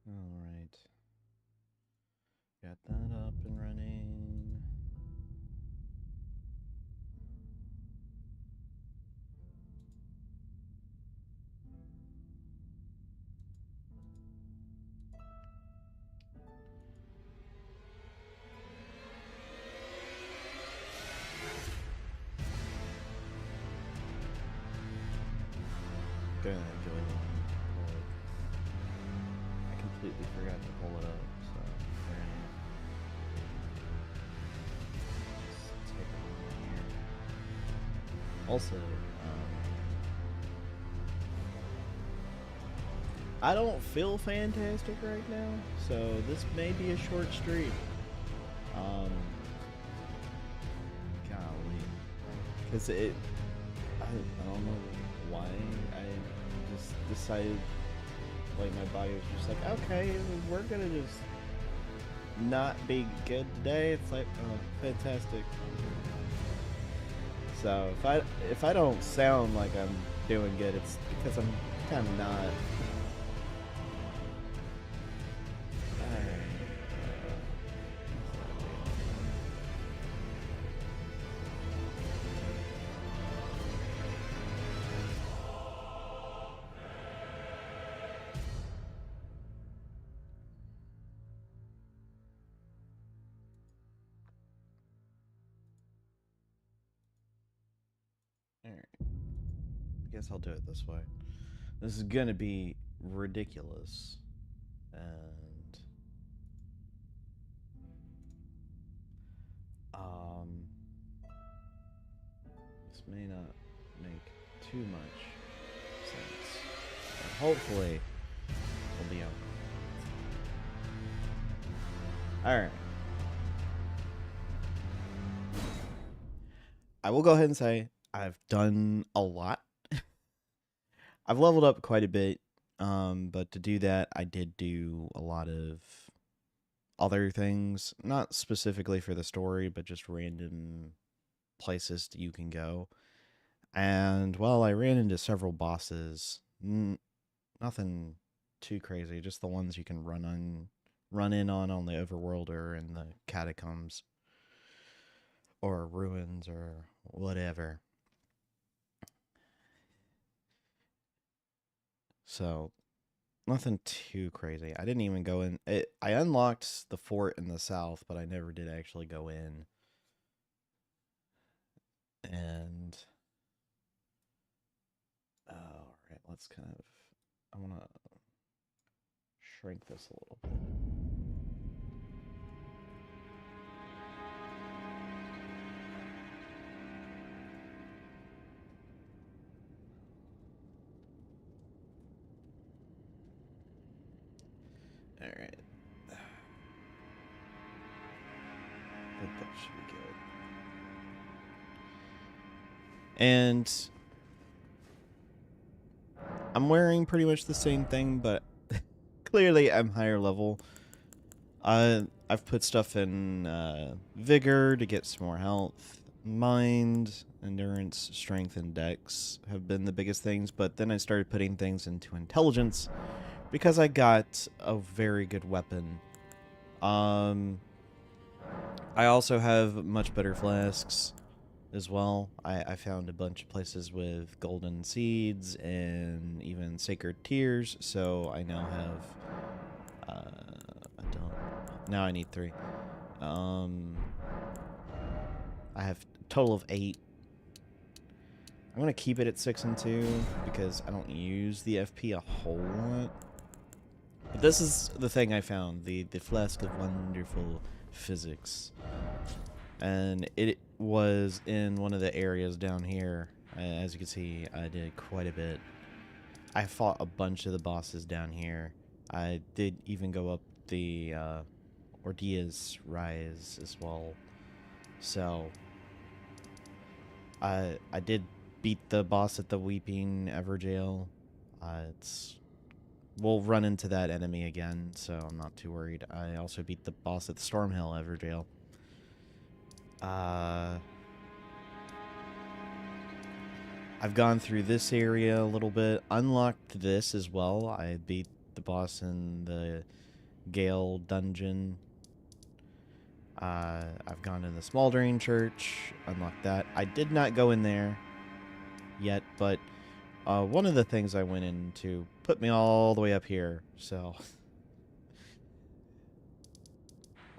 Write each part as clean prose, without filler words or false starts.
Alright. Got that up and running. Gonna enjoy one. I completely forgot to pull it up, so fair enough. Just take a moment here. Also, I don't feel fantastic right now, so this may be a short stream. Golly, because I don't know why I just decided, like, my body was just like, okay, we're gonna just not be good today. It's like, oh, fantastic. So if I don't sound like I'm doing good, it's because I'm kind of not. Alright. I guess I'll do it this way. This is gonna be ridiculous. And this may not make too much sense. But hopefully we'll be okay. Alright. I will go ahead and say I've done a lot. I've leveled up quite a bit, but to do that, I did do a lot of other things, not specifically for the story, but just random places you can go. And, well, I ran into several bosses. Nothing too crazy, just the ones you can run in on the overworld or in the catacombs or ruins or whatever. So, nothing too crazy. I didn't even go in. I unlocked the fort in the south, but I never did actually go in. And all right, let's kind of. I want to shrink this a little bit. All right. I think that should be good. And I'm wearing pretty much the same thing, but clearly I'm higher level. I've put stuff in vigor to get some more health. Mind, endurance, strength, and dex have been the biggest things, but then I started putting things into intelligence because I got a very good weapon. I also have much better flasks as well. I found a bunch of places with golden seeds and even sacred tears, so I now have now I need 3. I have a total of 8. I'm gonna keep it at 6 and 2 because I don't use the FP a whole lot. But this is the thing I found, the Flask of Wonderful Physics. And it was in one of the areas down here. As you can see, I did quite a bit. I fought a bunch of the bosses down here. I did even go up the Ordea's Rise as well. So I did beat the boss at the Weeping Everjail. We'll run into that enemy again, so I'm not too worried. I also beat the boss at the Stormhill Everjail. I've gone through this area a little bit, unlocked this as well. I beat the boss in the Gale dungeon. I've gone to the Smoldering Church, unlocked that. I did not go in there yet, but one of the things I went into put me all the way up here, so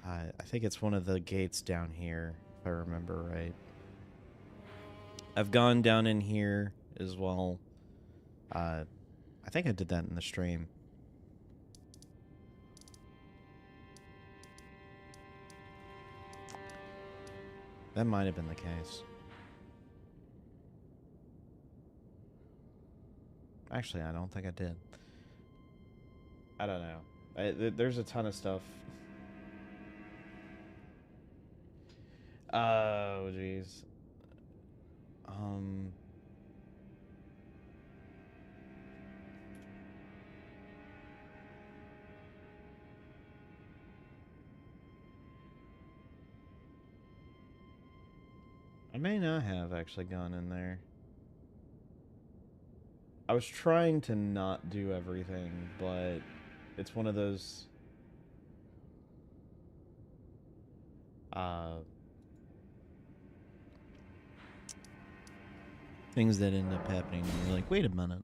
I think it's one of the gates down here, if I remember right. I've gone down in here as well. I think I did that in the stream. That might have been the case. Actually, I don't think I did. I don't know. There's a ton of stuff. Oh, jeez. I may not have actually gone in there. I was trying to not do everything, but it's one of those things that end up happening and you're like, wait a minute.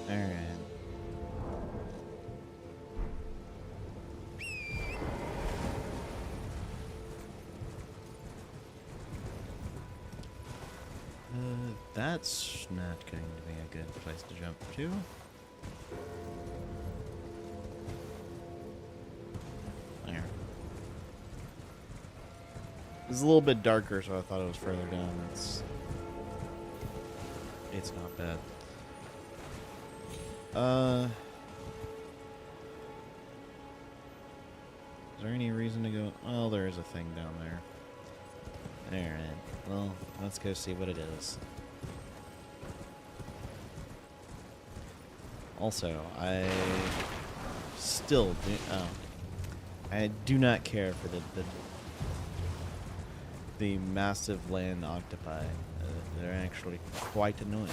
Alright. That's not going to be a good place to jump to. There. It's a little bit darker, so I thought it was further down. It's not bad. Is there any reason to go? Well, there is a thing down there. Alright. Well, let's go see what it is. Also, I still do... Oh. I do not care for the massive land octopi. They're actually quite annoying.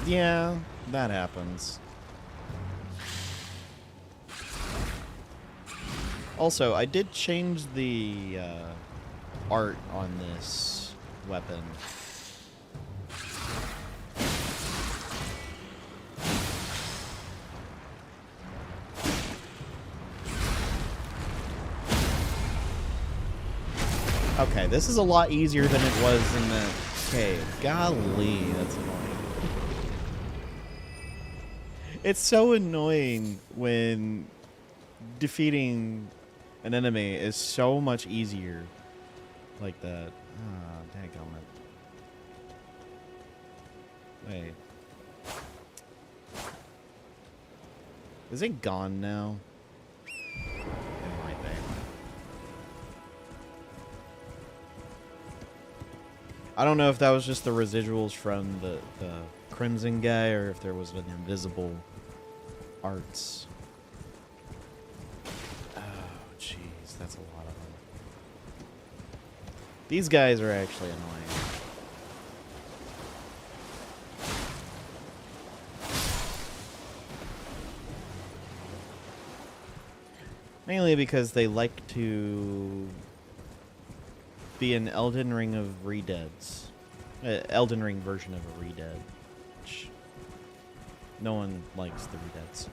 Yeah, that happens. Also, I did change the art on this weapon. Okay, this is a lot easier than it was in the cave. Golly, that's annoying. It's so annoying when defeating an enemy is so much easier like that. Ah, dadgummit. Wait. Is it gone now? It might be. I don't know if that was just the residuals from the Crimson guy or if there was an invisible arts. Oh, jeez, that's a lot of them. These guys are actually annoying. Mainly because they like to be an Elden Ring of Redeads. Elden Ring version of a Redead. Which no one likes the Redeads.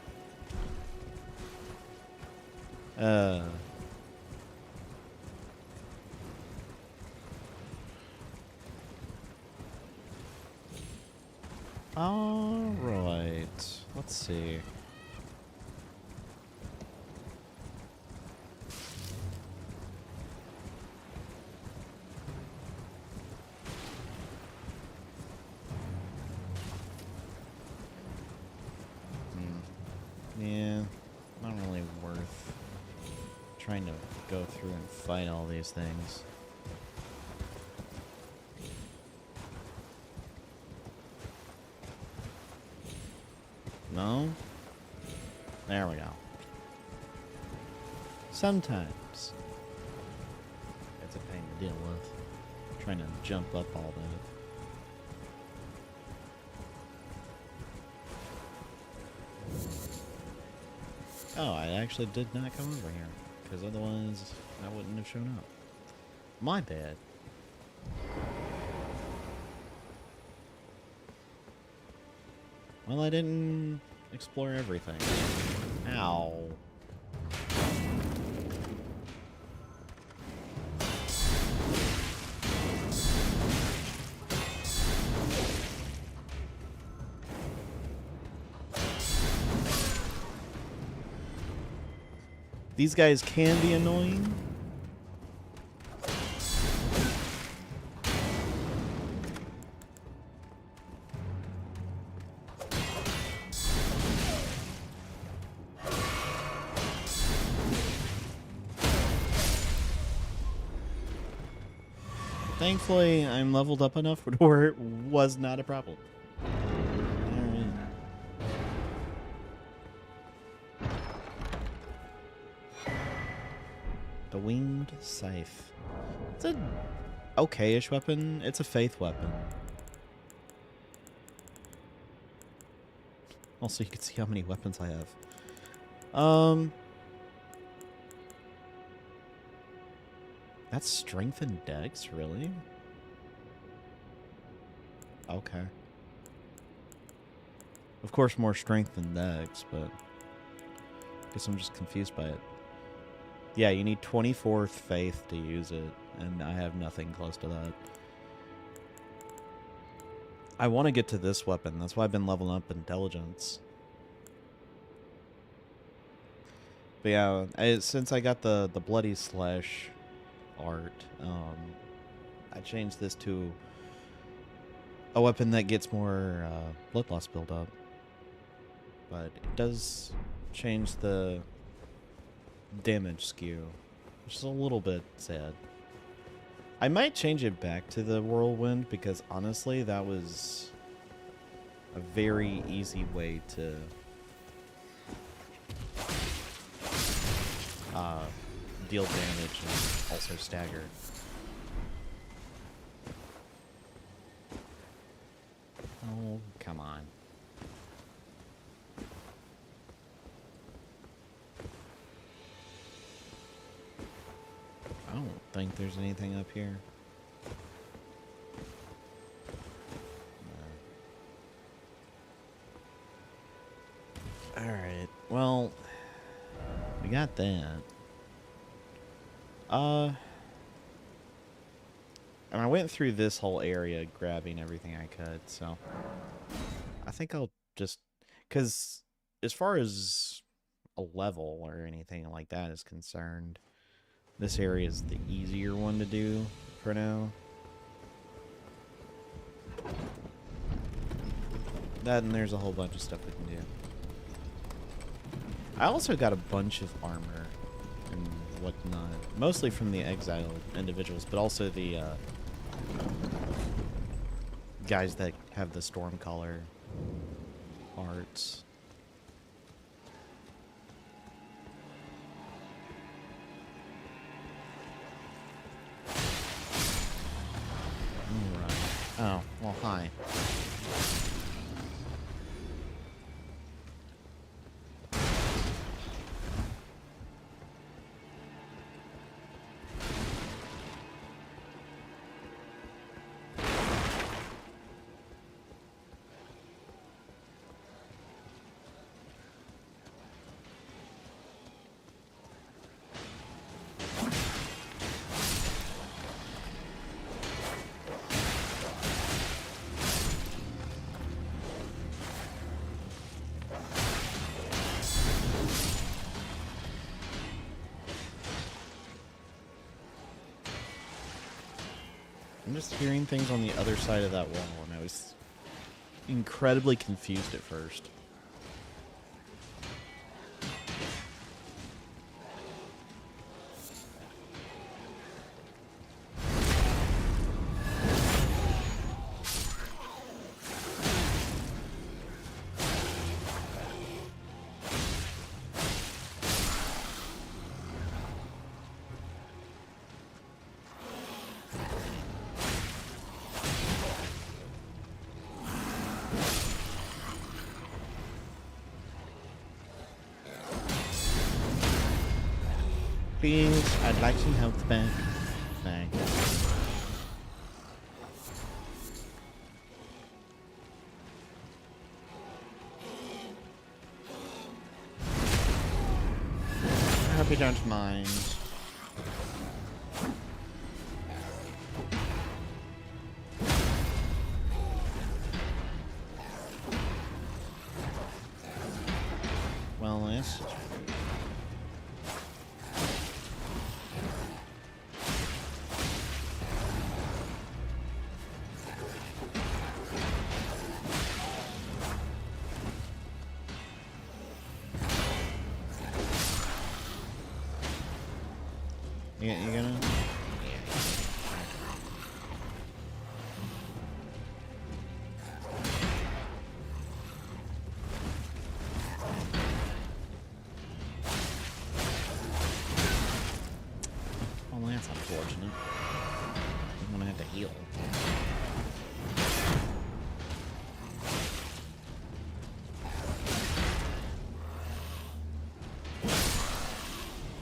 Alright. Let's see. trying to go through and fight all these things. No? There we go. Sometimes it's a pain to deal with. Trying to jump up all that. Oh, I actually did not come over here, because otherwise I wouldn't have shown up. My bad. Well, I didn't explore everything. Ow. These guys can be annoying. Thankfully, I'm leveled up enough where it was not a problem. Alright. The Winged Scythe. It's a okay-ish weapon. It's a faith weapon. Also, you can see how many weapons I have. That's strength and dex, really? Okay. Of course, more strength than dex, but I guess I'm just confused by it. Yeah, you need 24th faith to use it, and I have nothing close to that. I want to get to this weapon. That's why I've been leveling up intelligence. But yeah, since I got the Bloody Slash art, I changed this to a weapon that gets more blood loss build up. But it does change the damage skew, which is a little bit sad. I might change it back to the whirlwind because honestly that was a very easy way to deal damage and also stagger. Oh, come on. I don't think there's anything up here. No. Alright, well, we got that. And I went through this whole area grabbing everything I could, so I think I'll just, because as far as a level or anything like that is concerned, this area is the easier one to do for now. That and there's a whole bunch of stuff we can do. I also got a bunch of armor and whatnot, mostly from the exiled individuals, but also the guys that have the Stormcaller arts. Alright. Oh, well, hi. I'm just hearing things on the other side of that wall, and I was incredibly confused at first. Please, I'd like some health back. Thanks. I hope you don't mind. Well, this. You gonna? Well, that's unfortunate. I'm gonna have to heal.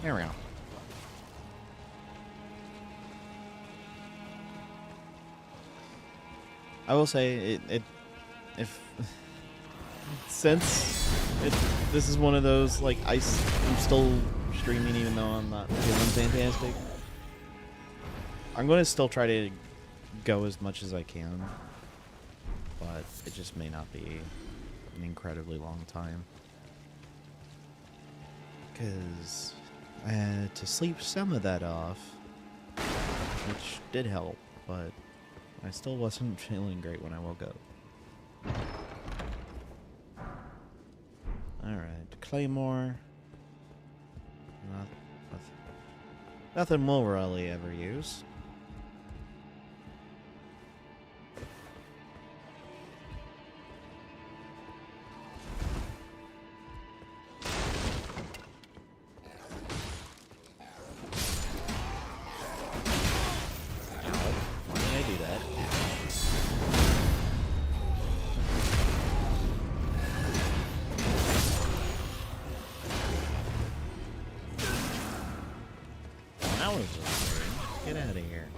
There we go. I will say if since this is one of those like I'm still streaming even though I'm not feeling fantastic. I'm going to still try to go as much as I can, but it just may not be an incredibly long time because I had to sleep some of that off, which did help, but I still wasn't feeling great when I woke up. Alright, Claymore. Nothing we'll really ever use. Get out of here.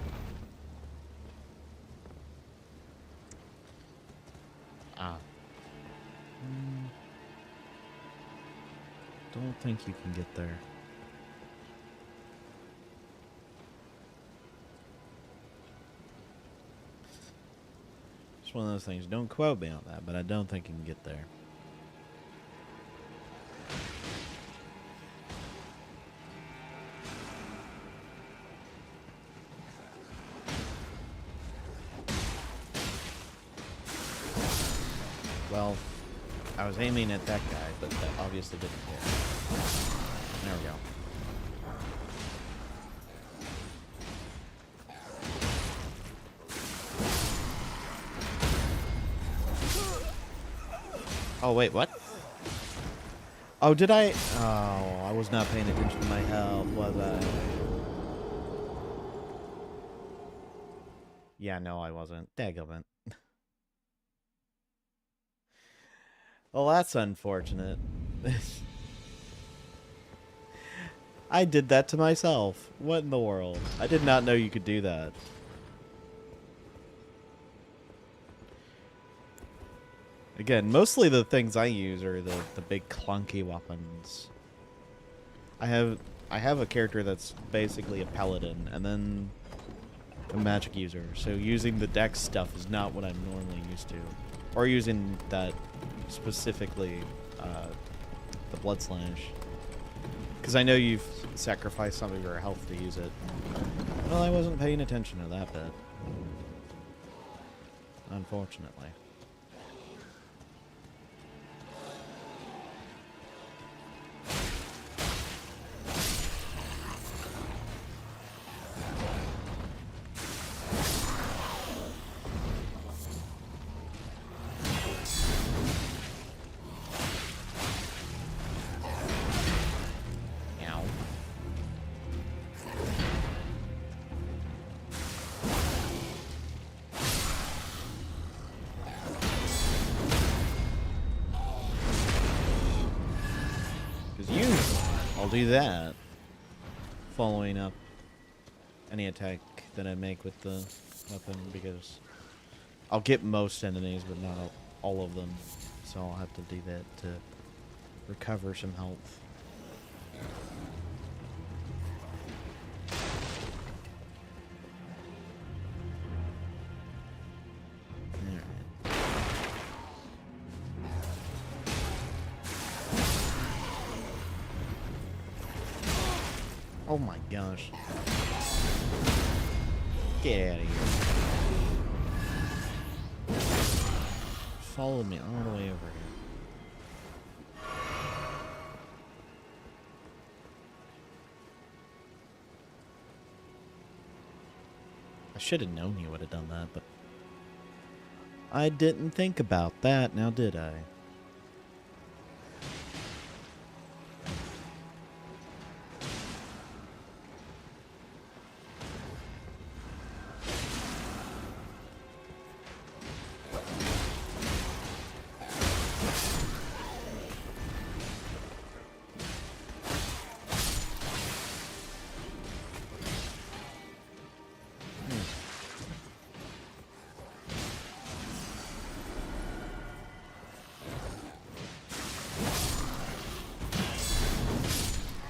Don't think you can get there. It's one of those things. Don't quote me on that, but I don't think you can get there. Well, I was aiming at that guy, but that obviously didn't hit. There we go. Oh, wait, what? Oh, did I? Oh, I was not paying attention to my health, was I? Yeah, no, I wasn't. Daggum. Well, that's unfortunate. I did that to myself. What in the world? I did not know you could do that. Again, mostly the things I use are the big clunky weapons. I have a character that's basically a paladin, and then a magic user. So using the dex stuff is not what I'm normally used to. Or using that specifically, the Blood Slash. Because I know you've sacrificed some of your health to use it. Well, I wasn't paying attention to that bit. Unfortunately. Do that following up any attack that I make with the weapon, because I'll get most enemies, but not all of them. So I'll have to do that to recover some health. Oh my gosh. Get out of here. Follow me all the way over here. I should have known you would have done that, but I didn't think about that, now did I?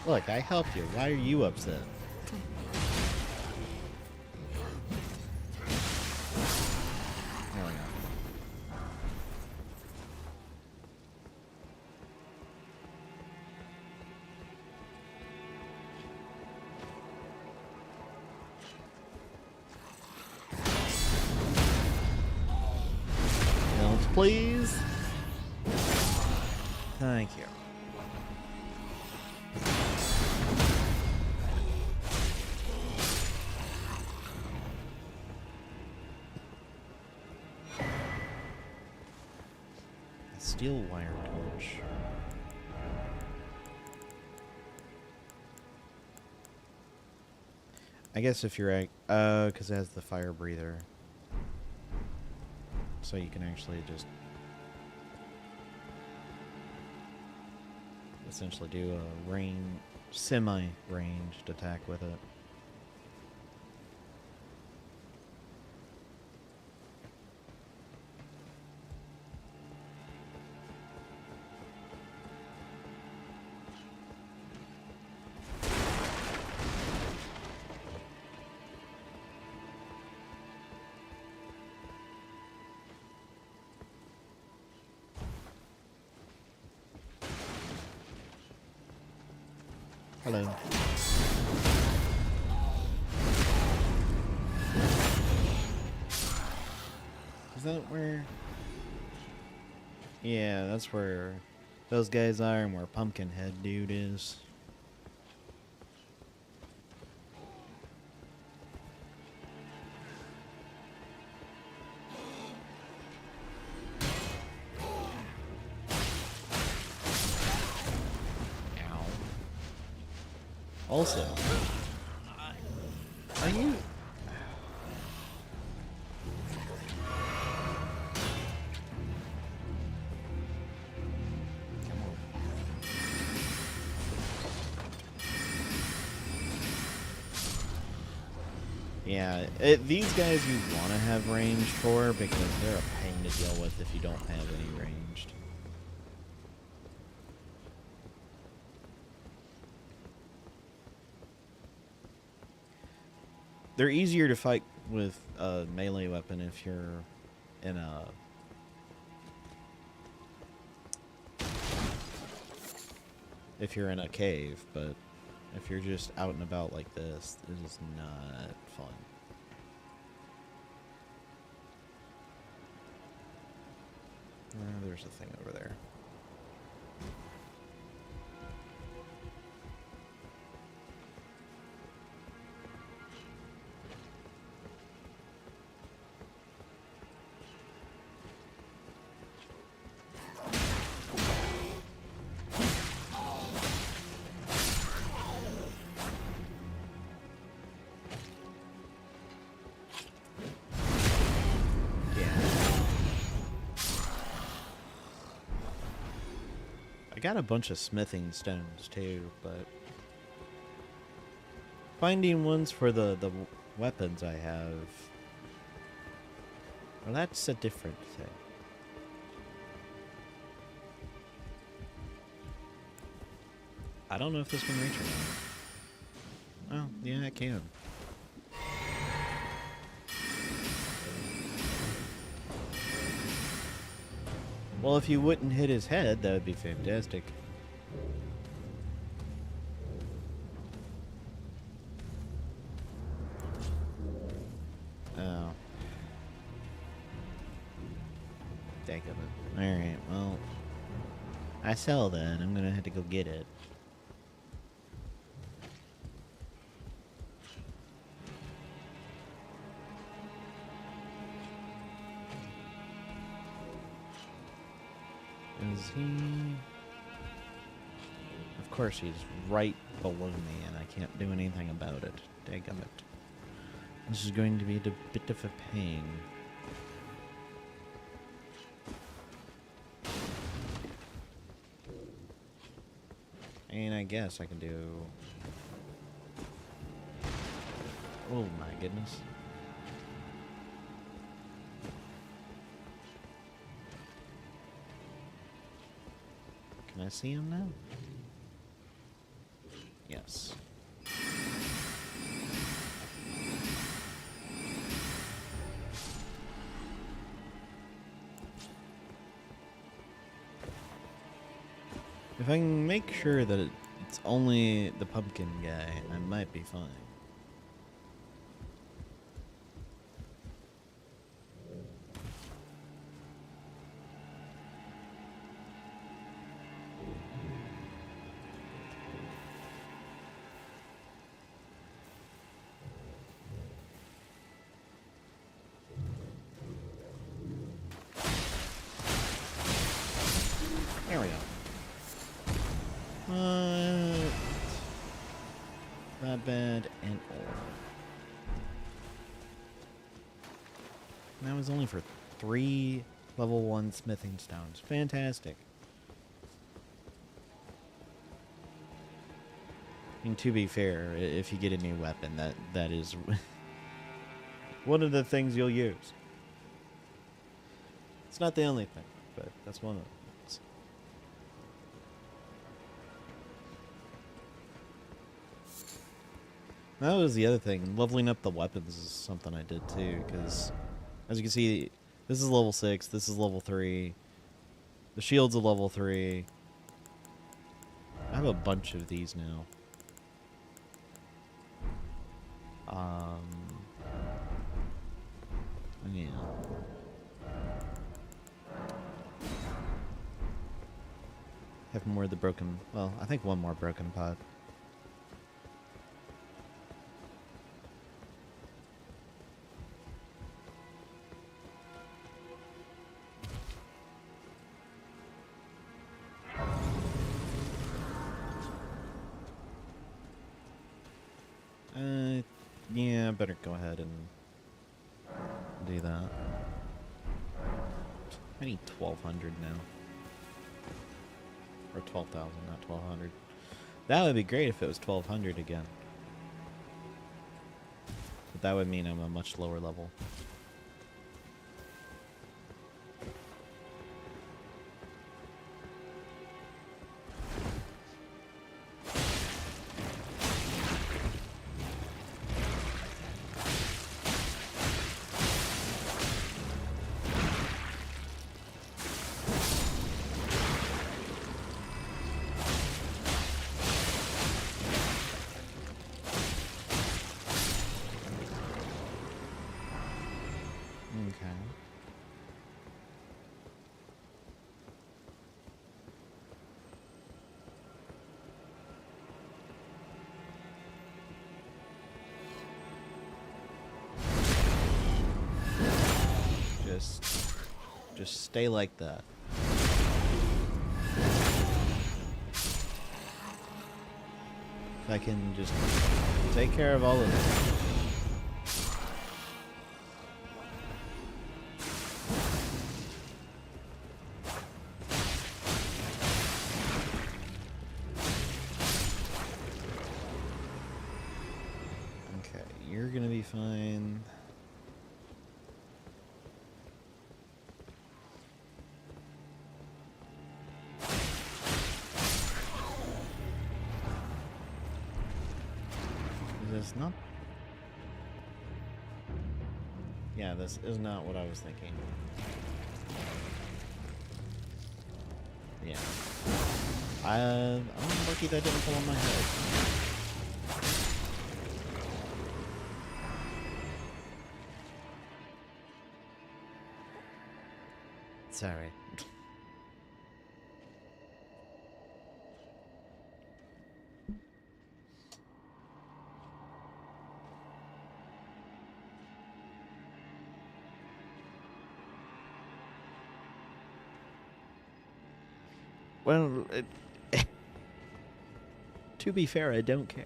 Look, I helped you. Why are you upset? There we go. Health, please. Thank you. Steel wire torch. I guess if you're because it has the fire breather, so you can actually just essentially do a semi-ranged attack with it. Hello. Is that where... Yeah, that's where those guys are and where Pumpkinhead dude is. Also, are you... Come on. Yeah, these guys you want to have ranged for, because they're a pain to deal with if you don't have any ranged. They're easier to fight with a melee weapon if you're in a cave, but if you're just out and about like this, it is not fun. There's a thing over there. I got a bunch of smithing stones too, but finding ones for the weapons I have. Well, that's a different thing. I don't know if this can reach or not. Oh, yeah, it can. Well, if you wouldn't hit his head, that would be fantastic. Oh. Dang it. Alright, well. I sell then. I'm gonna have to go get it. Is he... Of course he's right below me and I can't do anything about it. Dagummit. This is going to be a bit of a pain. And I guess I can do... Oh my goodness. Can I see him now? Yes. If I can make sure that it's only the pumpkin guy, I might be fine. There we go. Not bad at all. That was only for 3 level 1 smithing stones. Fantastic. And to be fair, if you get a new weapon, that is one of the things you'll use. It's not the only thing, but that's one of them. That was the other thing. Leveling up the weapons is something I did too, because as you can see, this is level 6, this is level 3. The shield's a level 3. I have a bunch of these now. Yeah. Have more of the broken, well, I think one more broken pot. Yeah, I better go ahead and do that. I need 1,200 now. Or 12,000, not 1,200. That would be great if it was 1,200 again. But that would mean I'm a much lower level. Okay. Just stay like that. If I can just take care of all of this. You're gonna be fine. Is this not? Yeah, this is not what I was thinking. Yeah. I'm lucky that didn't fall on my head. Sorry. Well, to be fair, I don't care.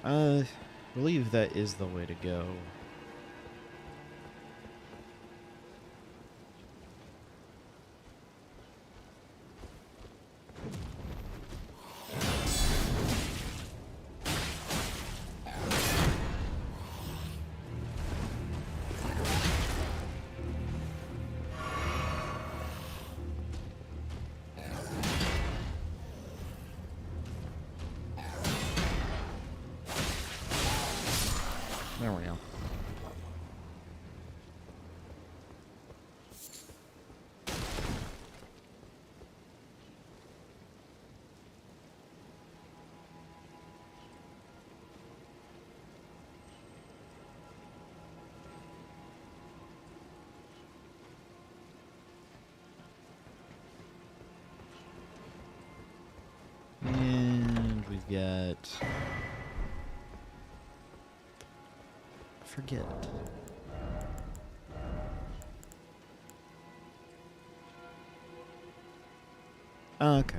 I believe that is the way to go. There we go. And we've got... forget. Okay.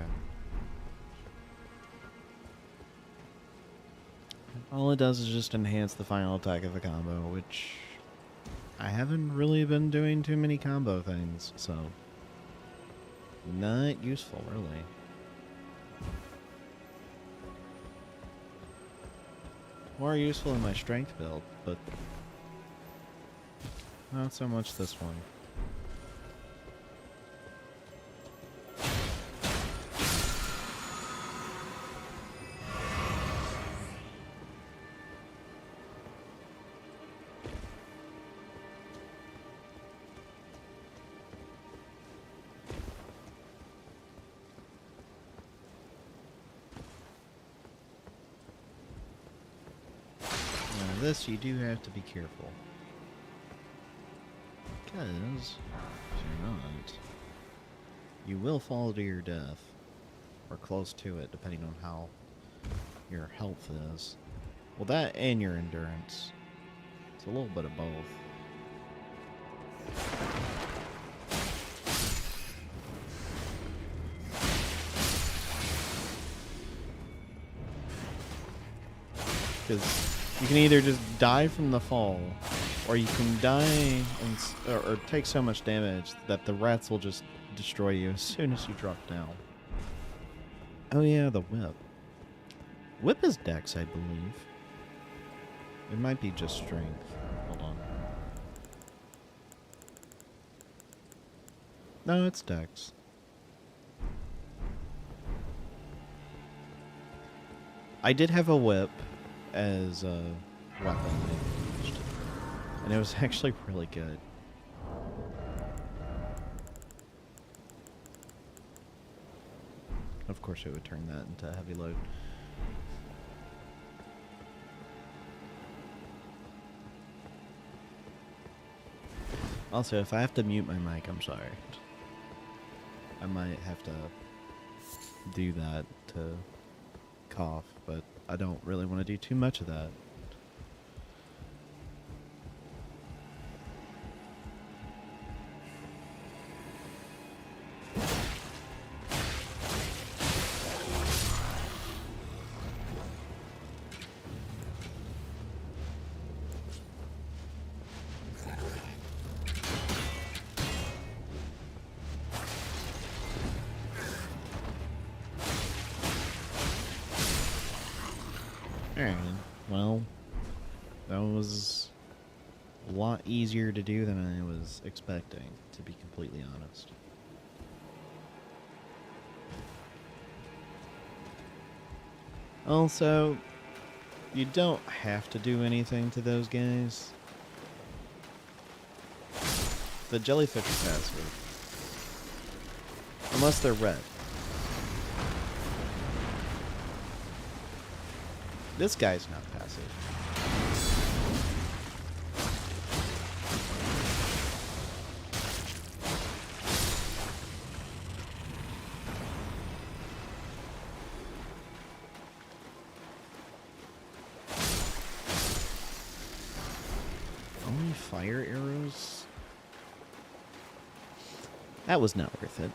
All it does is just enhance the final attack of the combo, which I haven't really been doing too many combo things, so not useful, really. More useful in my strength build, but not so much this one. This you do have to be careful, because if you're not, you will fall to your death, or close to it, depending on how your health is. Well, that and your endurance. It's a little bit of both. Because you can either just die from the fall, or you can die or take so much damage that the rats will just destroy you as soon as you drop down. Oh yeah, the whip. Whip is dex, I believe. It might be just strength. Hold on. No, it's dex. I did have a whip as a weapon I used, and it was actually really good. Of course, it would turn that into heavy load. Also, if I have to mute my mic, I'm sorry. I might have to do that to cough, but I don't really want to do too much of that. Alright, well, that was a lot easier to do than I was expecting, to be completely honest. Also, you don't have to do anything to those guys. The jellyfish are passive. Unless they're red. This guy's not passive. Only fire arrows? That was not worth it.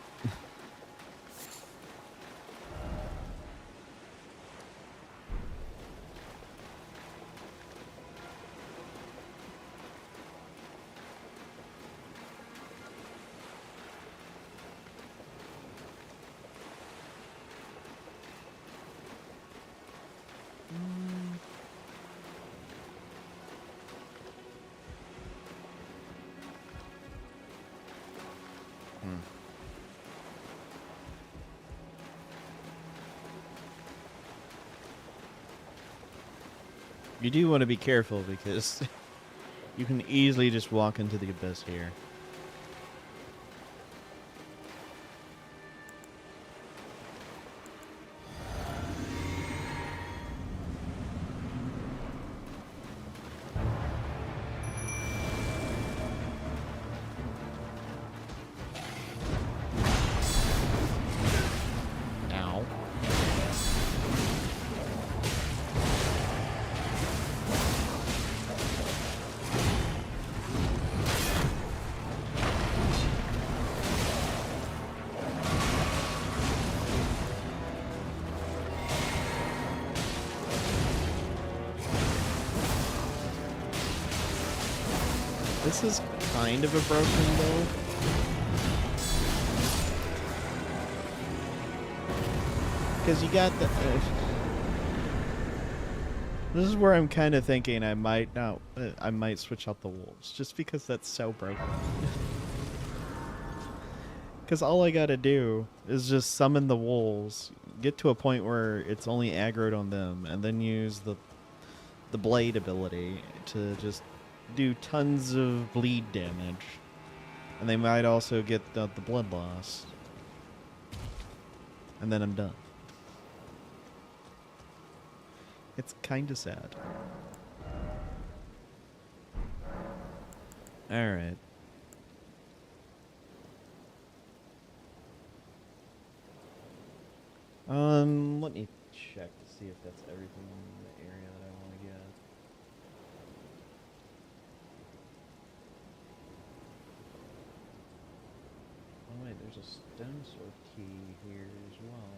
You do want to be careful because you can easily just walk into the abyss here. Ow. This is kind of a broken build. Because you got the... this is where I'm kind of thinking I might not... I might switch out the wolves. Just because that's so broken. Because all I gotta do is just summon the wolves, get to a point where it's only aggroed on them, and then use the blade ability to just do tons of bleed damage. And they might also get the blood loss. And then I'm done. It's kinda sad. Alright. Let me check to see if that's everything in the area that I want to get. Oh wait, there's a stone sword key here as well.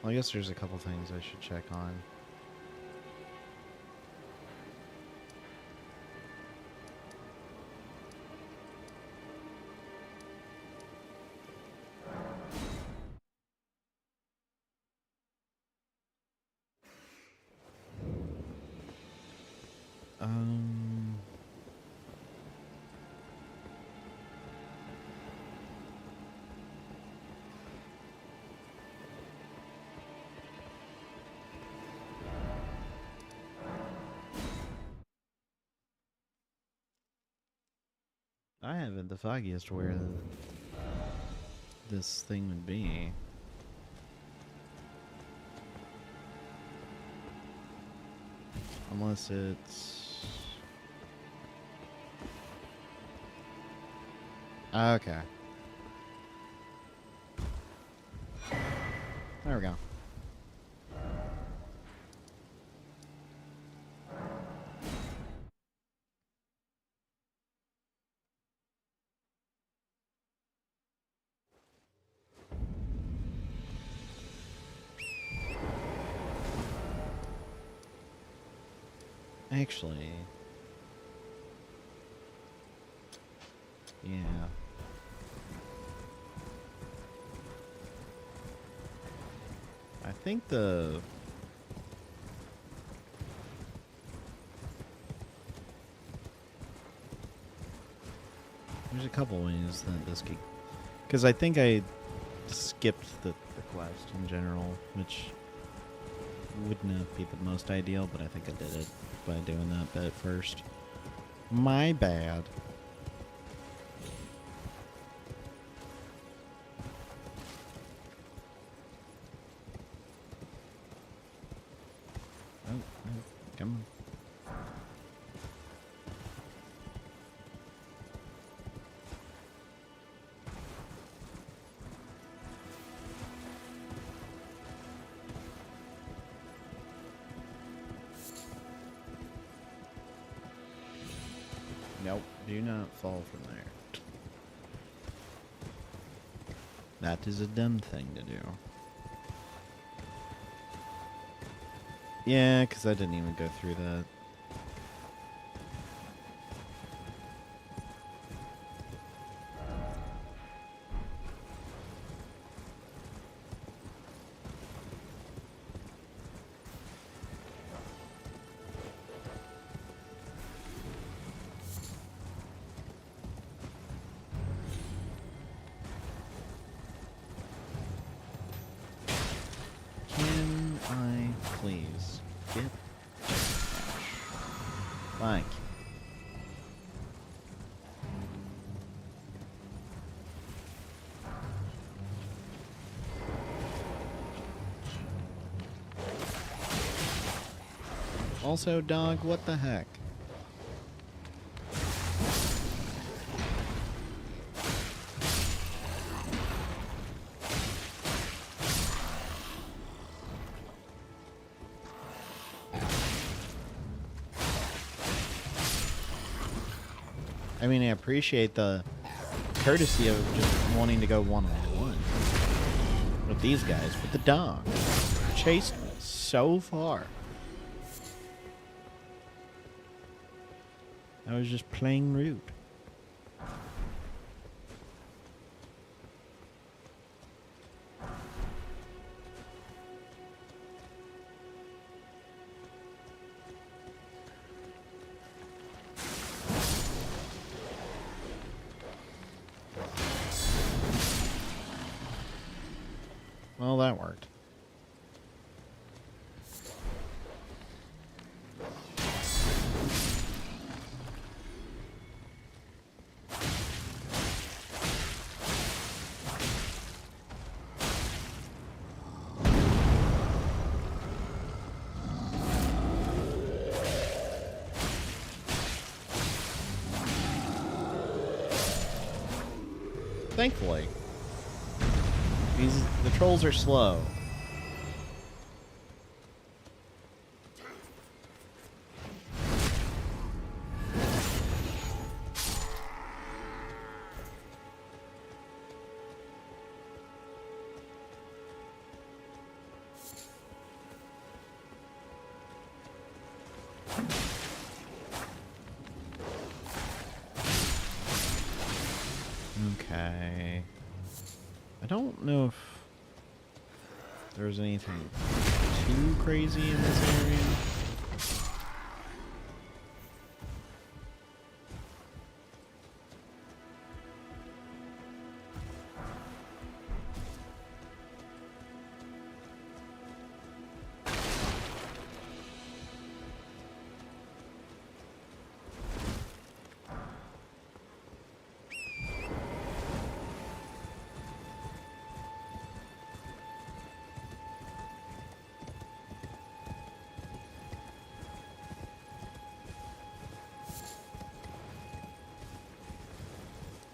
Well, I guess there's a couple things I should check on. I haven't the foggiest where this thing would be. Unless it's... Okay. There we go. Actually... Yeah. I think the... There's a couple ways that this could... Because I think I skipped the quest in general, which would not be the most ideal, but I think I did it by doing that bit first. My bad. Oh, come on. Nope, do not fall from there. That is a dumb thing to do. Yeah, because I didn't even go through that. Can I please get cash? Thank you. Also, dog, what the heck? I mean, I appreciate the courtesy of just wanting to go one-on-one with these guys, but the dog chased me so far. I was just plain rude. Well, that worked. Thankfully. The trolls are slow. Okay. I don't know if there's anything too crazy in this area.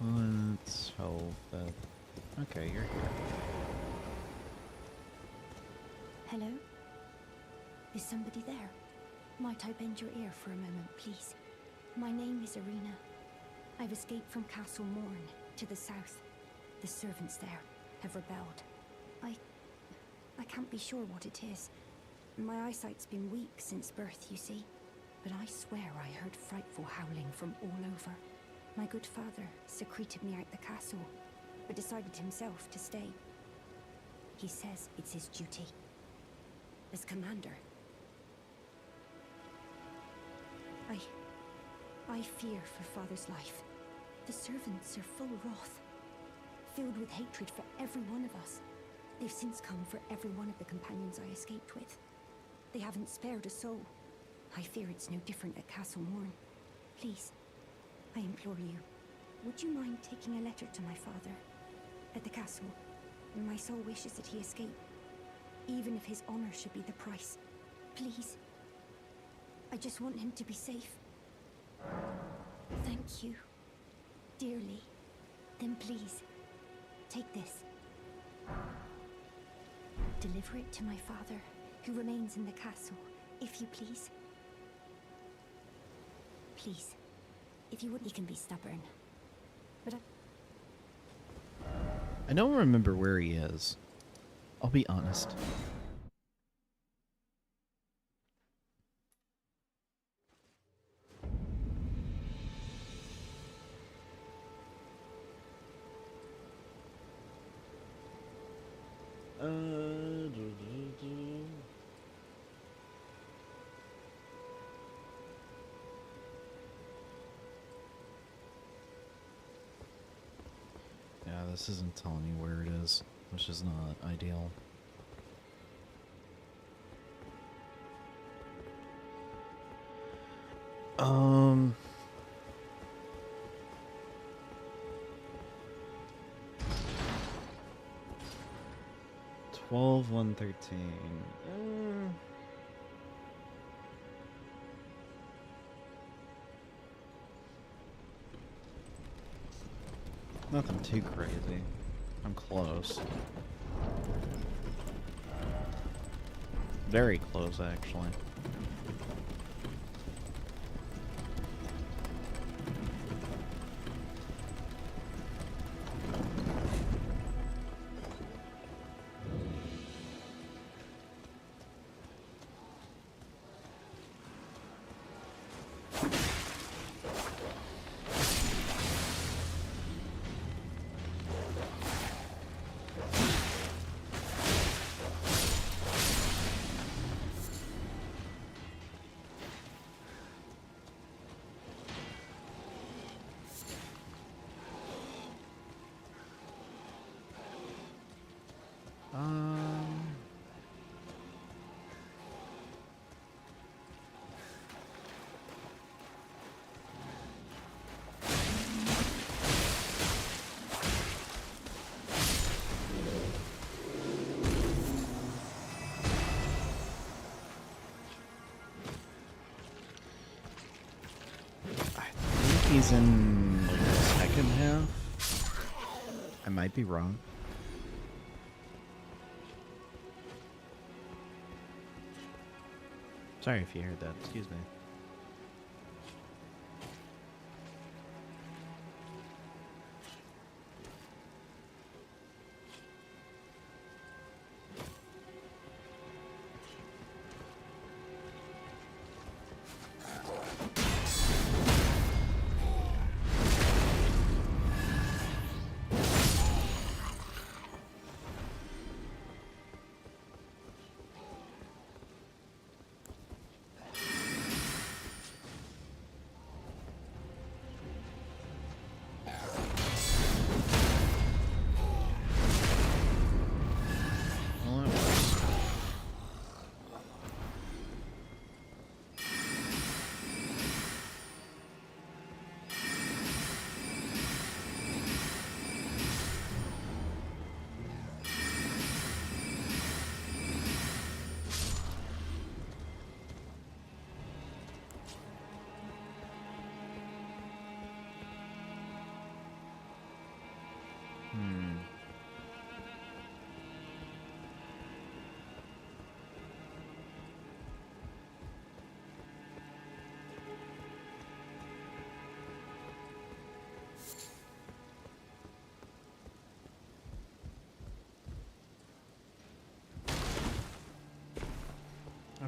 Let's hope that... Okay, you're here. Hello? Is somebody there? Might I bend your ear for a moment, please? My name is Irina. I've escaped from Castle Morn to the south. The servants there have rebelled. I can't be sure what it is. My eyesight's been weak since birth, you see. But I swear I heard frightful howling from all over. My good father secreted me out the castle, but decided himself to stay. He says it's his duty. As commander. I fear for father's life. The servants are full wrath, filled with hatred for every one of us. They've since come for every one of the companions I escaped with. They haven't spared a soul. I fear it's no different at Castle Morn. Please, I implore you, would you mind taking a letter to my father? At the castle, my soul wishes that he escape, even if his honor should be the price. Please. I just want him to be safe. Thank you. Dearly. Then please, take this. Deliver it to my father, who remains in the castle, if you please. Please. If you would, you can be stubborn. But I don't remember where he is. I'll be honest. Yeah, this isn't telling me where it is, which is not ideal. Um... 12-113. Nothing too crazy. I'm close. Very close, actually. He's in like, the second half. I might be wrong. Sorry if you heard that. Excuse me.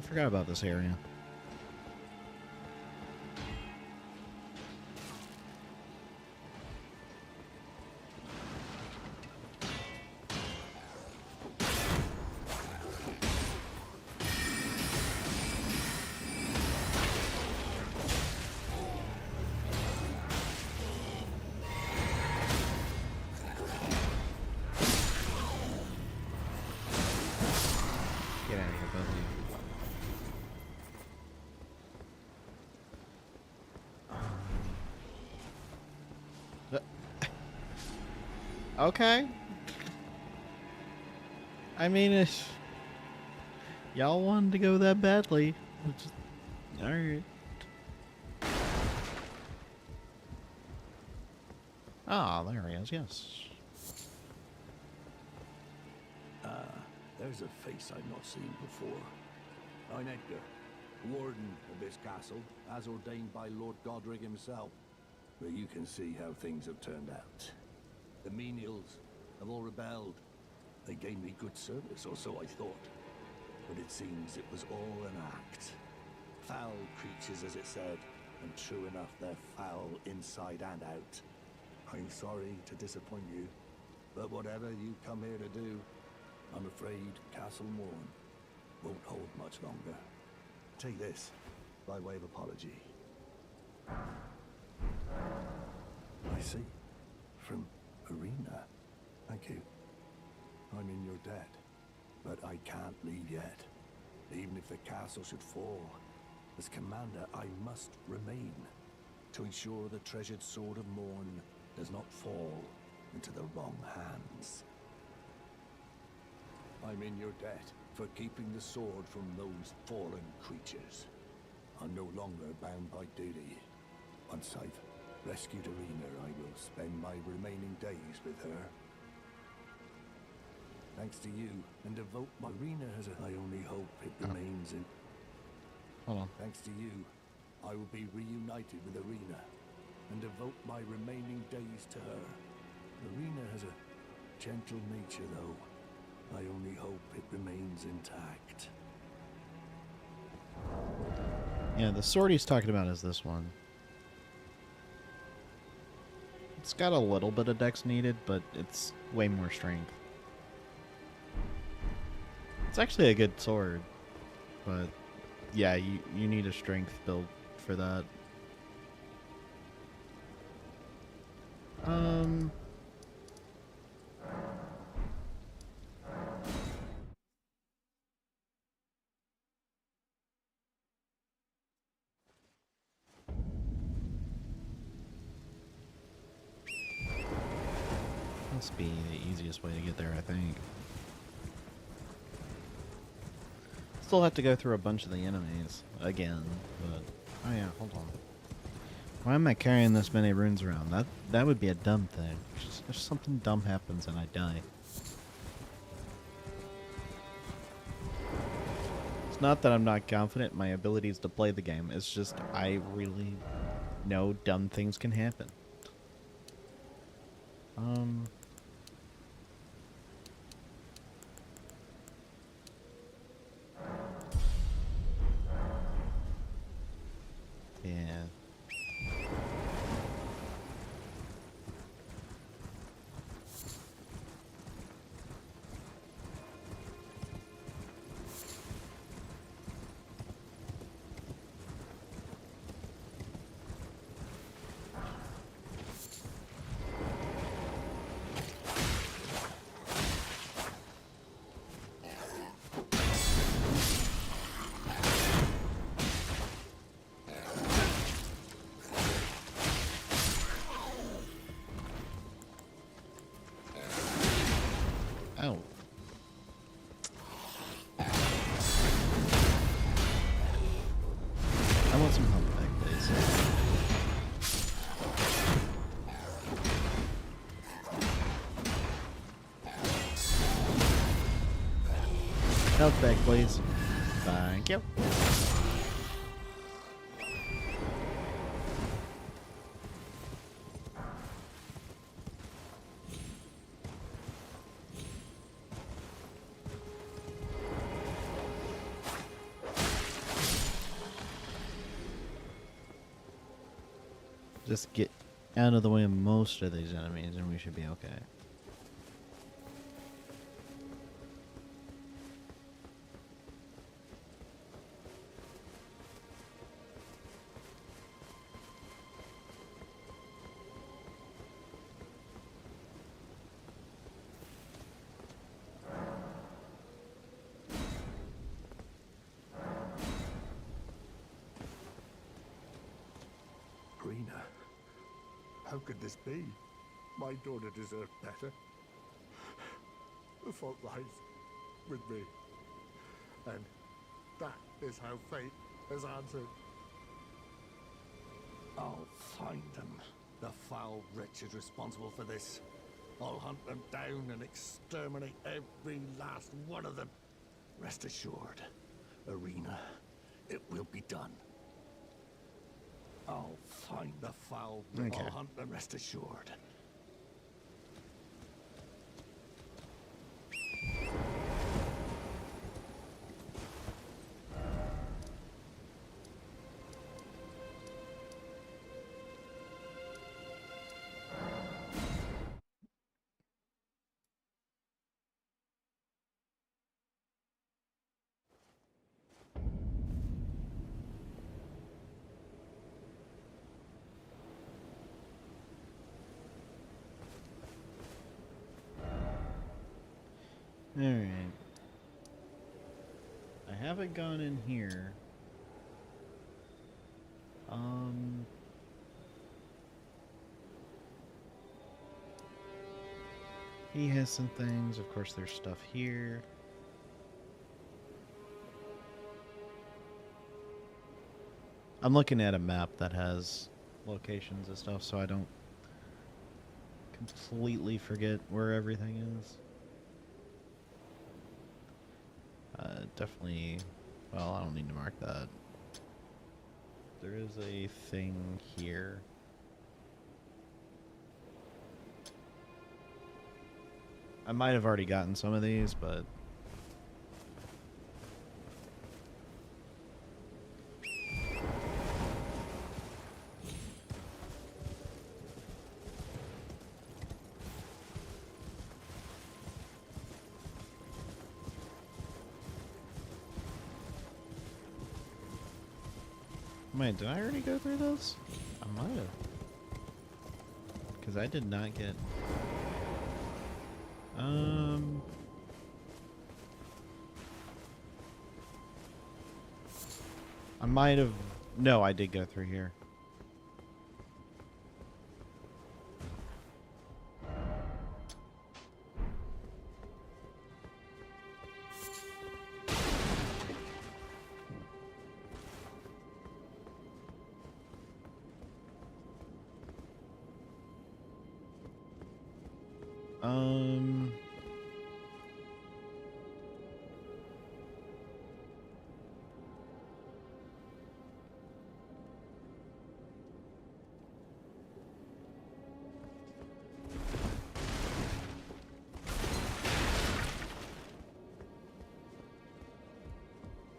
forgot about this area. Get out of here, both of you. Okay. I mean, if y'all wanted to go that badly, alright. Ah, there he is, yes. There's a face I've not seen before. I'm Edgar, warden of this castle, as ordained by Lord Godric himself. But you can see how things have turned out. The menials have all rebelled. They gave me good service, or so I thought. But it seems it was all an act. Foul creatures, as it said, and true enough, they're foul inside and out. I'm sorry to disappoint you, but whatever you come here to do, I'm afraid Castle Morn won't hold much longer. Take this, by way of apology. I see. From Arena. Thank you. I'm in your debt, but I can't leave yet. Even if the castle should fall, as commander, I must remain to ensure the treasured sword of Morn does not fall into the wrong hands. I'm in your debt for keeping the sword from those fallen creatures. I'm no longer bound by duty. Once I've rescued Arena, I will spend my remaining days with her. Thanks to you, and devote my Arena as I only hope it remains in. Hold on. Thanks to you, I will be reunited with Arena, and devote my remaining days to her. Arena has a gentle nature, though. I only hope it remains intact. Yeah, the sword he's talking about is this one. It's got a little bit of dex needed, but it's way more strength. It's actually a good sword, but yeah, you need a strength build for that. Must be the easiest way to get there, I think. Still have to go through a bunch of the enemies again, but oh yeah, hold on. Why am I carrying this many runes around? That would be a dumb thing. If something dumb happens and I die. It's not that I'm not confident in my abilities to play the game. It's just I really know dumb things can happen. Yeah. Oh. I want some help back, please. Health back, please. Thank you. Just get out of the way of most of these enemies and we should be okay. Rena, how could this be? My daughter deserved better. The fault lies with me. And that is how fate has answered. I'll find them. The foul wretches responsible for this. I'll hunt them down and exterminate every last one of them. Rest assured, Arena, it will be done. I'll find the foul. Okay. I'll hunt them, rest assured. Alright. I haven't gone in here. He has some things. Of course, there's stuff here. I'm looking at a map that has locations and stuff, so I don't completely forget where everything is. Definitely, well, I don't need to mark that. There is a thing here. I might have already gotten some of these, but... Wait, did I already go through this? I might have. Because I did not get... I might have... No, I did go through here.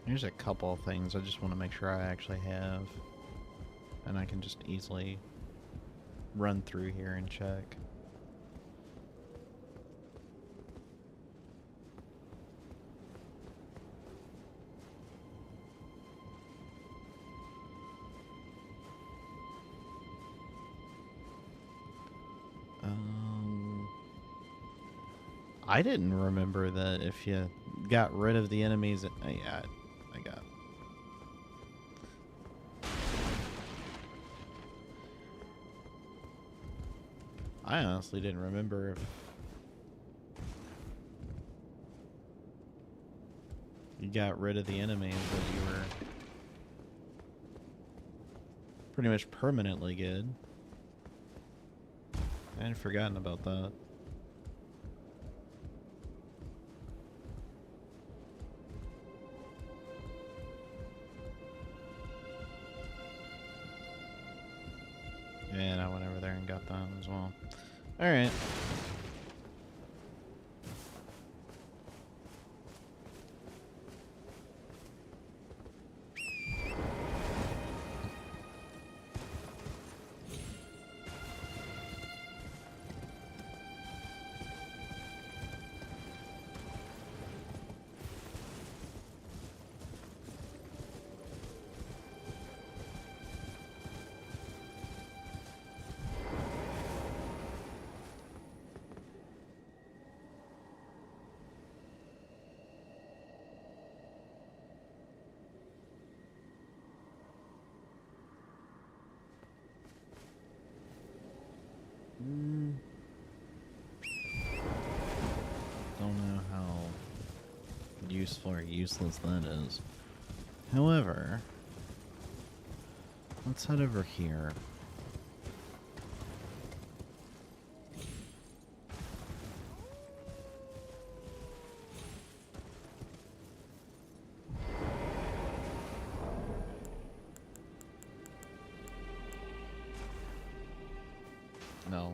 There's a couple of things I just want to make sure I actually have. And I can just easily run through here and check. I didn't remember that if you got rid of the enemies... yeah, I got... I honestly didn't remember if... you got rid of the enemies that you were... pretty much permanently good. I had forgotten about that. And I went over there and got that as well. Alright. Don't know how useful or useless that is. However, let's head over here. No.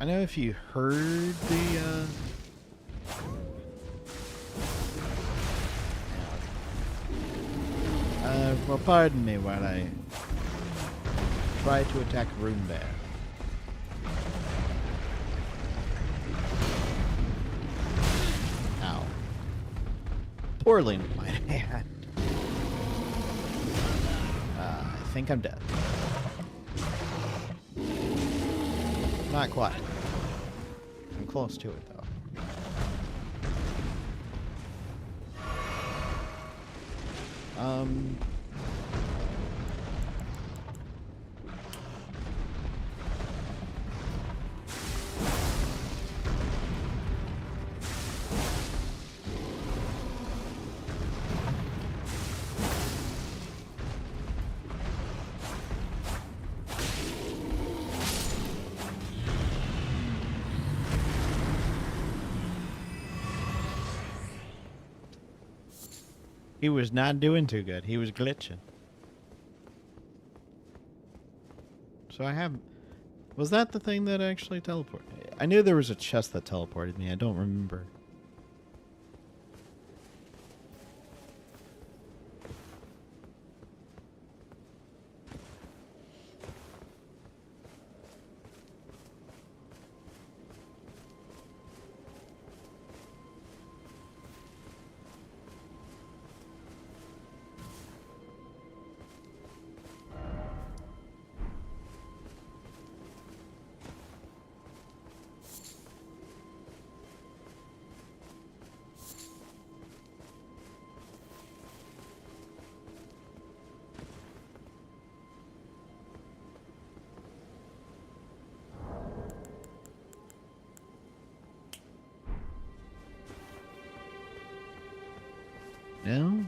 I know if you heard the, well, pardon me while I try to attack Rune Bear. Ow. Poorly, might add. I think I'm dead. Not quite. I'm close to it, though. He was not doing too good. He was glitching. So I have... Was that the thing that actually teleported? I knew there was a chest that teleported me. I don't remember. No?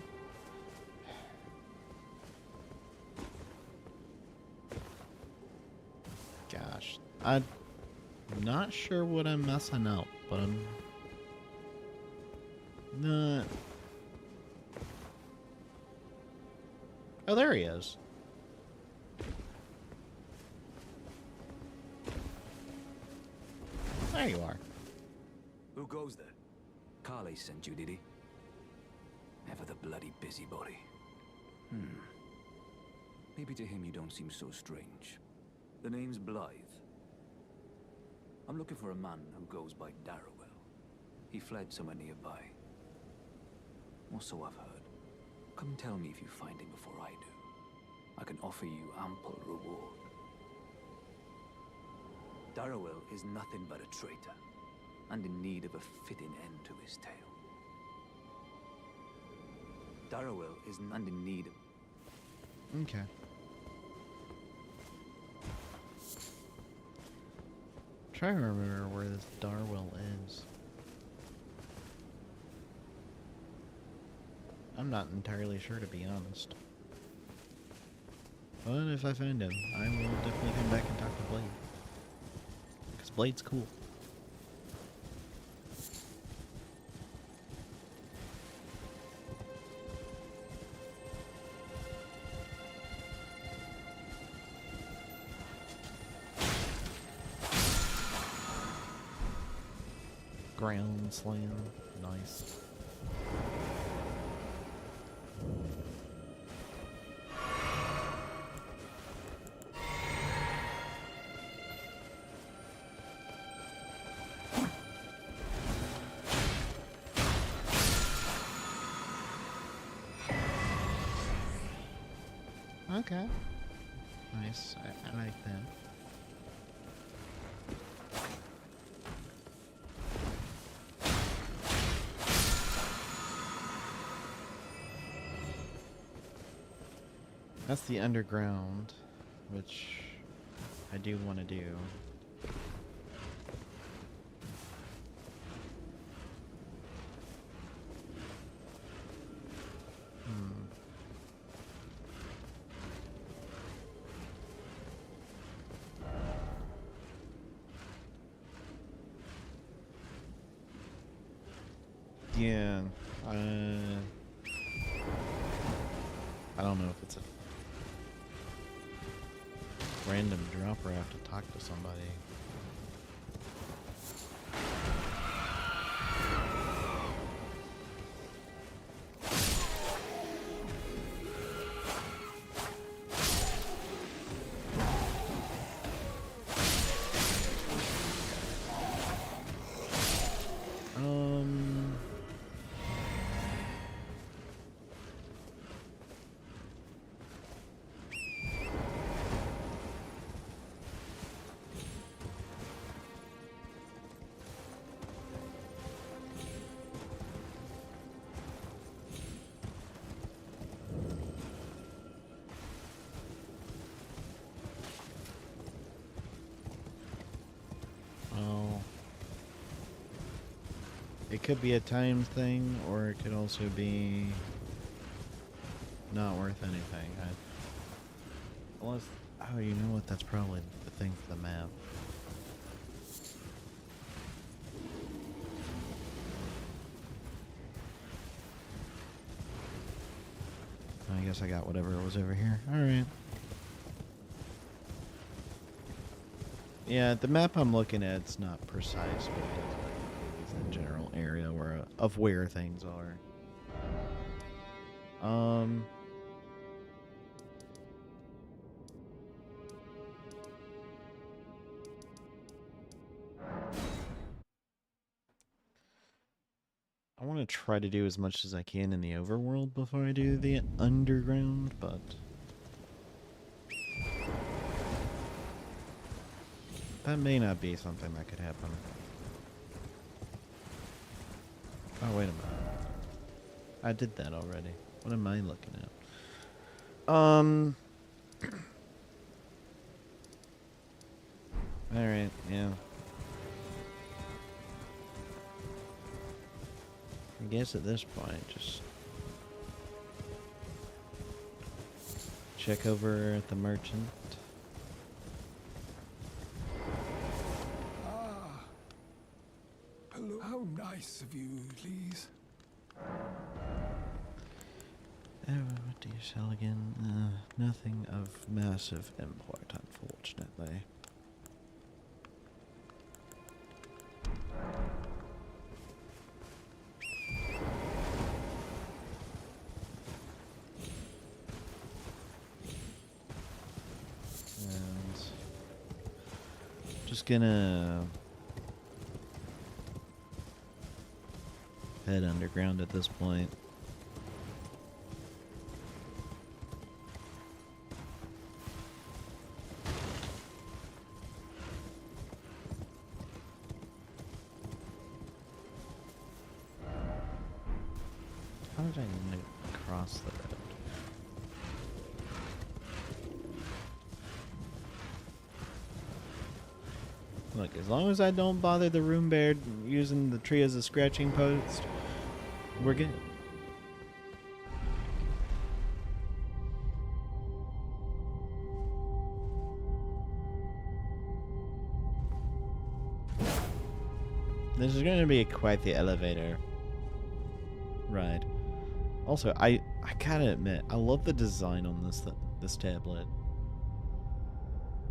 Gosh. I'm not sure what I'm messing up, but I'm not... Oh, there he is. There you are. Who goes there? Carly sent you, did he? Ever the bloody busybody. Maybe to him you don't seem so strange. The name's Blythe. I'm looking for a man who goes by Darrowell. He fled somewhere nearby. Or so I've heard. Come tell me if you find him before I do. I can offer you ample reward. Darrowell is nothing but a traitor, and in need of a fitting end to his tale. Darrowell is not in need of... Okay. Trying to remember where this Darwell is. I'm not entirely sure, to be honest. But if I find him, I will definitely come back and talk to Blade. Because Blade's cool. Ground slam. Nice. Okay. Nice. I like that. That's the underground, which I do want to do. Yeah, I don't know if it's a random drop or I have to talk to somebody. It could be a time thing, or it could also be not worth anything. Unless, oh, you know what? That's probably the thing for the map. I guess I got whatever was over here. Alright. Yeah, the map I'm looking at, it's not precise, but it does give the general area of where things are. I want to try to do as much as I can in the overworld before I do the underground, but that may not be something that could happen. Oh, wait a minute. I did that already. What am I looking at? Alright, yeah. I guess at this point, just check over at the merchant. Ah. Hello. How nice of you, please. What do you sell again? Nothing of massive import, unfortunately. And just gonna head underground at this point. How did I even cross the road? Look, as long as I don't bother the room bear using the tree as a scratching post, we're good. This is going to be quite the elevator ride. Also, I gotta admit, I love the design on this tablet.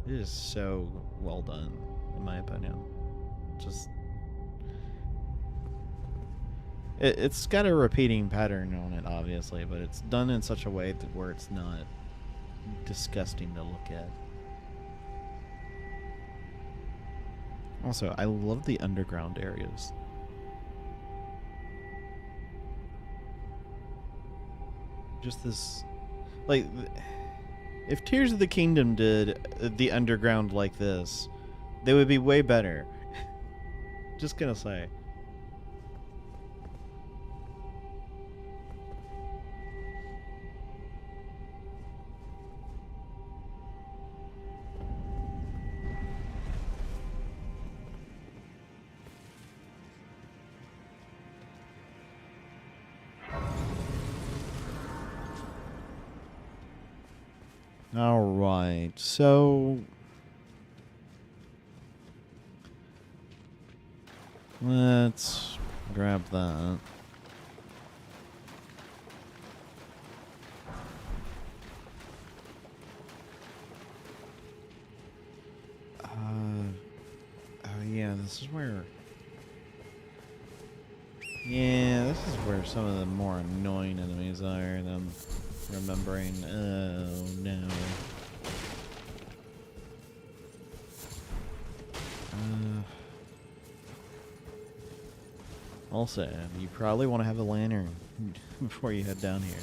It is so well done, in my opinion. Just it's got a repeating pattern on it, obviously, but it's done in such a way that where it's not disgusting to look at. Also, I love the underground areas. Just this, like, If Tears of the Kingdom did the underground like this, they would be way better. Just gonna say. Alright, so let's grab that. Oh yeah, this is where... Yeah, this is where some of the more annoying enemies are that I'm remembering. Oh no. Also, you probably want to have a lantern before you head down here,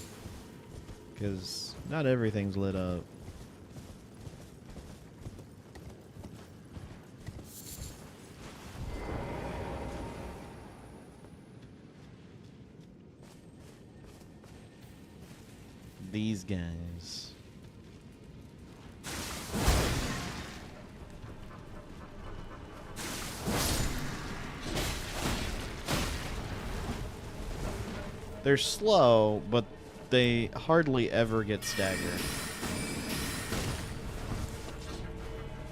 because not everything's lit up. These guys. They're slow, but they hardly ever get staggered.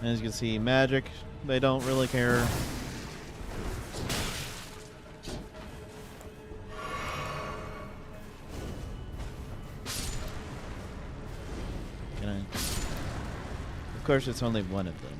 As you can see, magic, they don't really care. Of course, it's only one of them.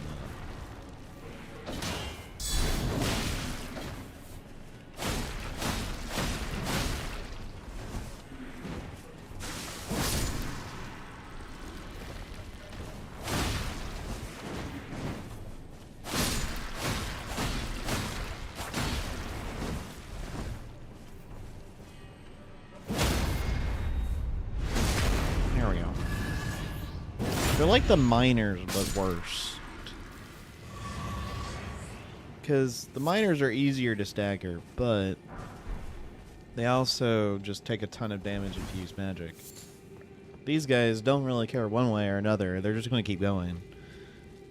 There we go. They're like the miners, but worse. Because the miners are easier to stagger, but they also just take a ton of damage if you use magic. These guys don't really care one way or another. They're just going to keep going.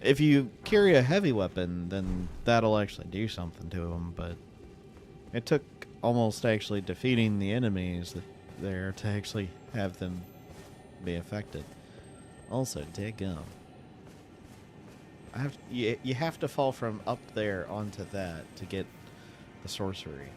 If you carry a heavy weapon, then that'll actually do something to them, but it took almost actually defeating the enemies there to actually have them be affected. Also, dig up. You have to fall from up there onto that to get the sorcery.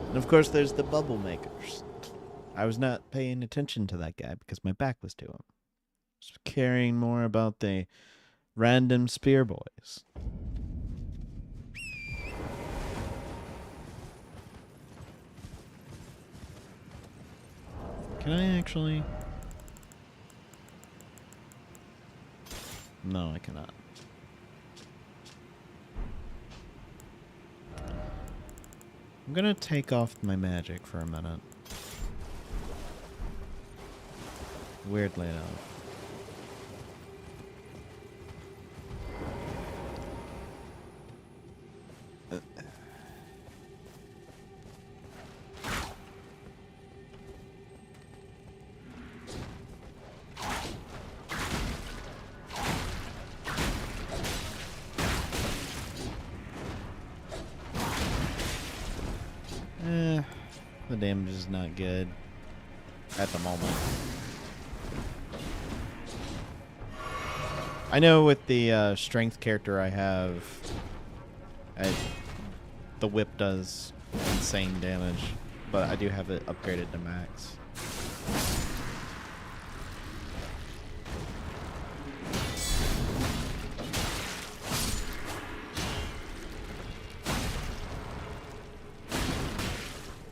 And of course, there's the bubble makers. I was not paying attention to that guy because my back was to him. Just caring more about the random spear boys. Can I actually? No, I cannot. I'm gonna take off my magic for a minute. Weirdly enough. The damage is not good at the moment. I know with the strength character I have, the whip does insane damage, but I do have it upgraded to max.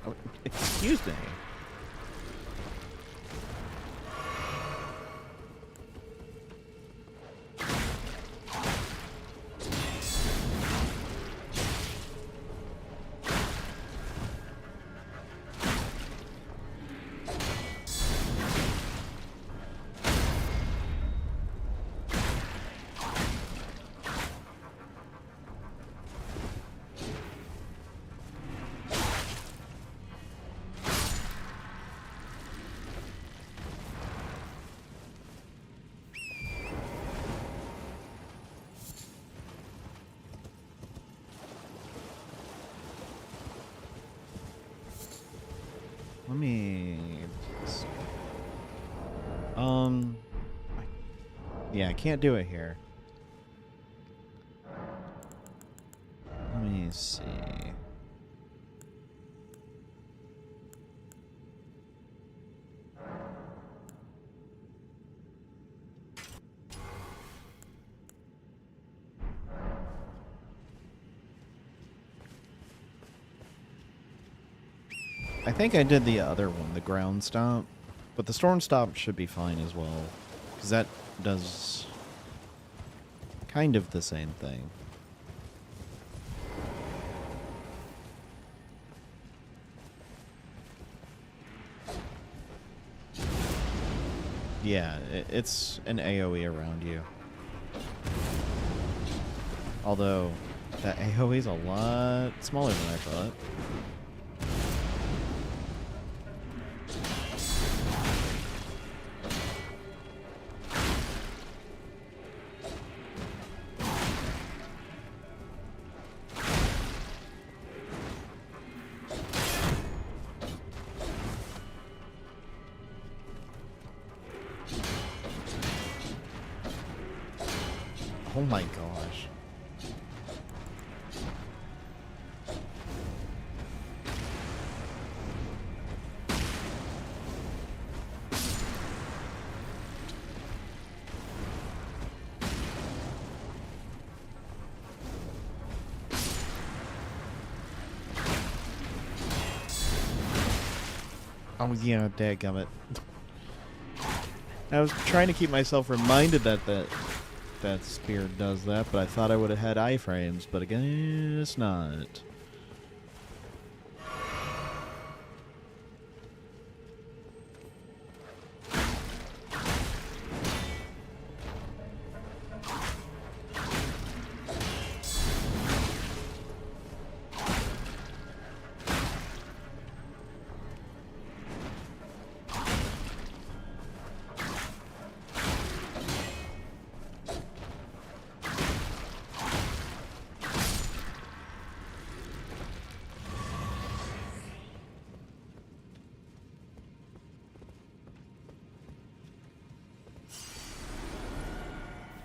Oh, excuse me. Let me... Yeah, I can't do it here. Let me see. I think I did the other one, the ground stomp, but the storm stomp should be fine as well, because that does kind of the same thing. Yeah, it's an AoE around you. Although, that AoE is a lot smaller than I thought. Oh my gosh. Oh yeah, dadgummit. I was trying to keep myself reminded that spear does that, but I thought I would have had iframes, but again, it's not.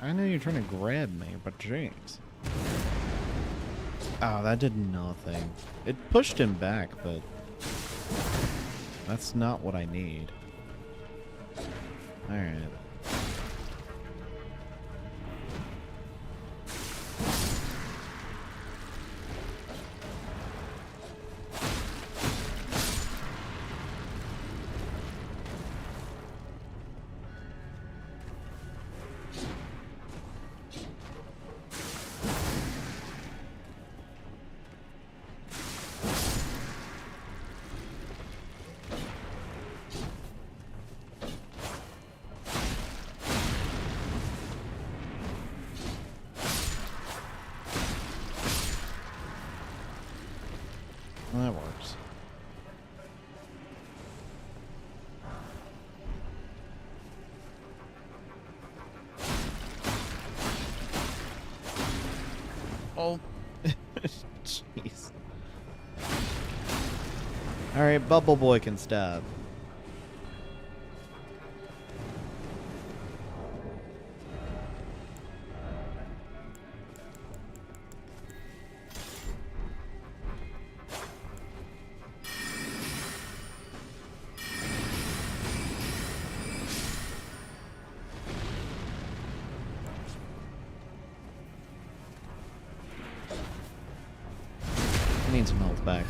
I know you're trying to grab me, but jeez. Oh, that did nothing. It pushed him back, but that's not what I need. Alright. Well, that works. Oh. Jeez. Alright, Bubble Boy can stab. need some health back.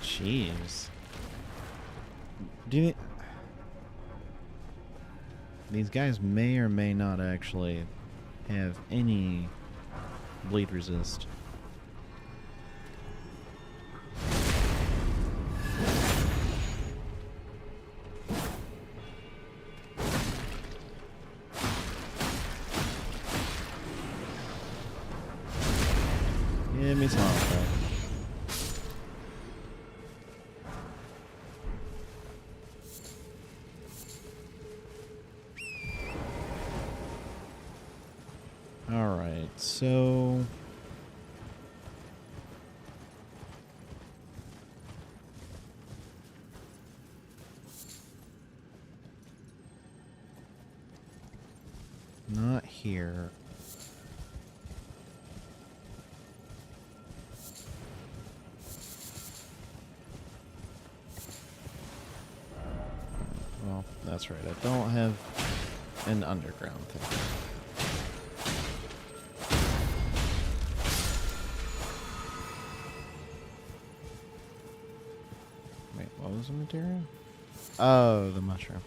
Jeez. These guys may or may not actually have any bleed resist. Give me some health back. Alright, so... not here. Well, that's right, I don't have an underground thing. What was the material? Oh, the mushroom.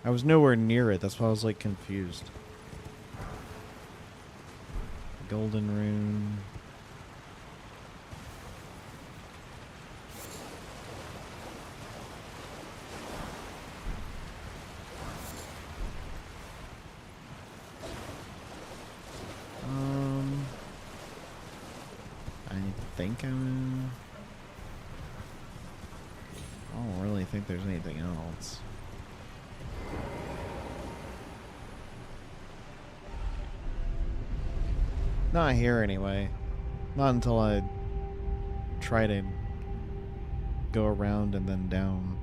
I was nowhere near it. That's why I was like confused. Golden rune. I think I don't really think there's anything else. Not here anyway. Not until I try to go around and then down.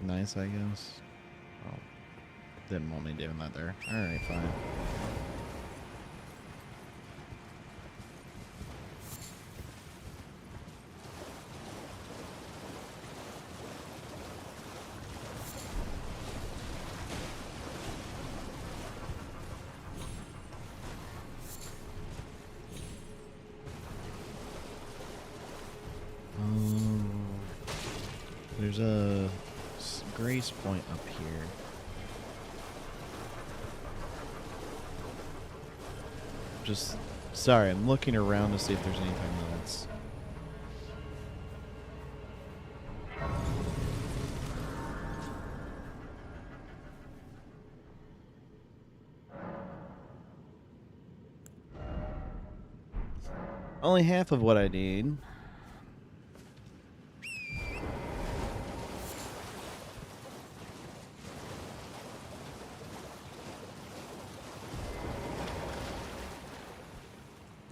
Nice, I guess. Oh, didn't want me doing that there. Alright, fine. There's a grace point up here. Just, sorry, I'm looking around to see if there's anything else. Only half of what I need.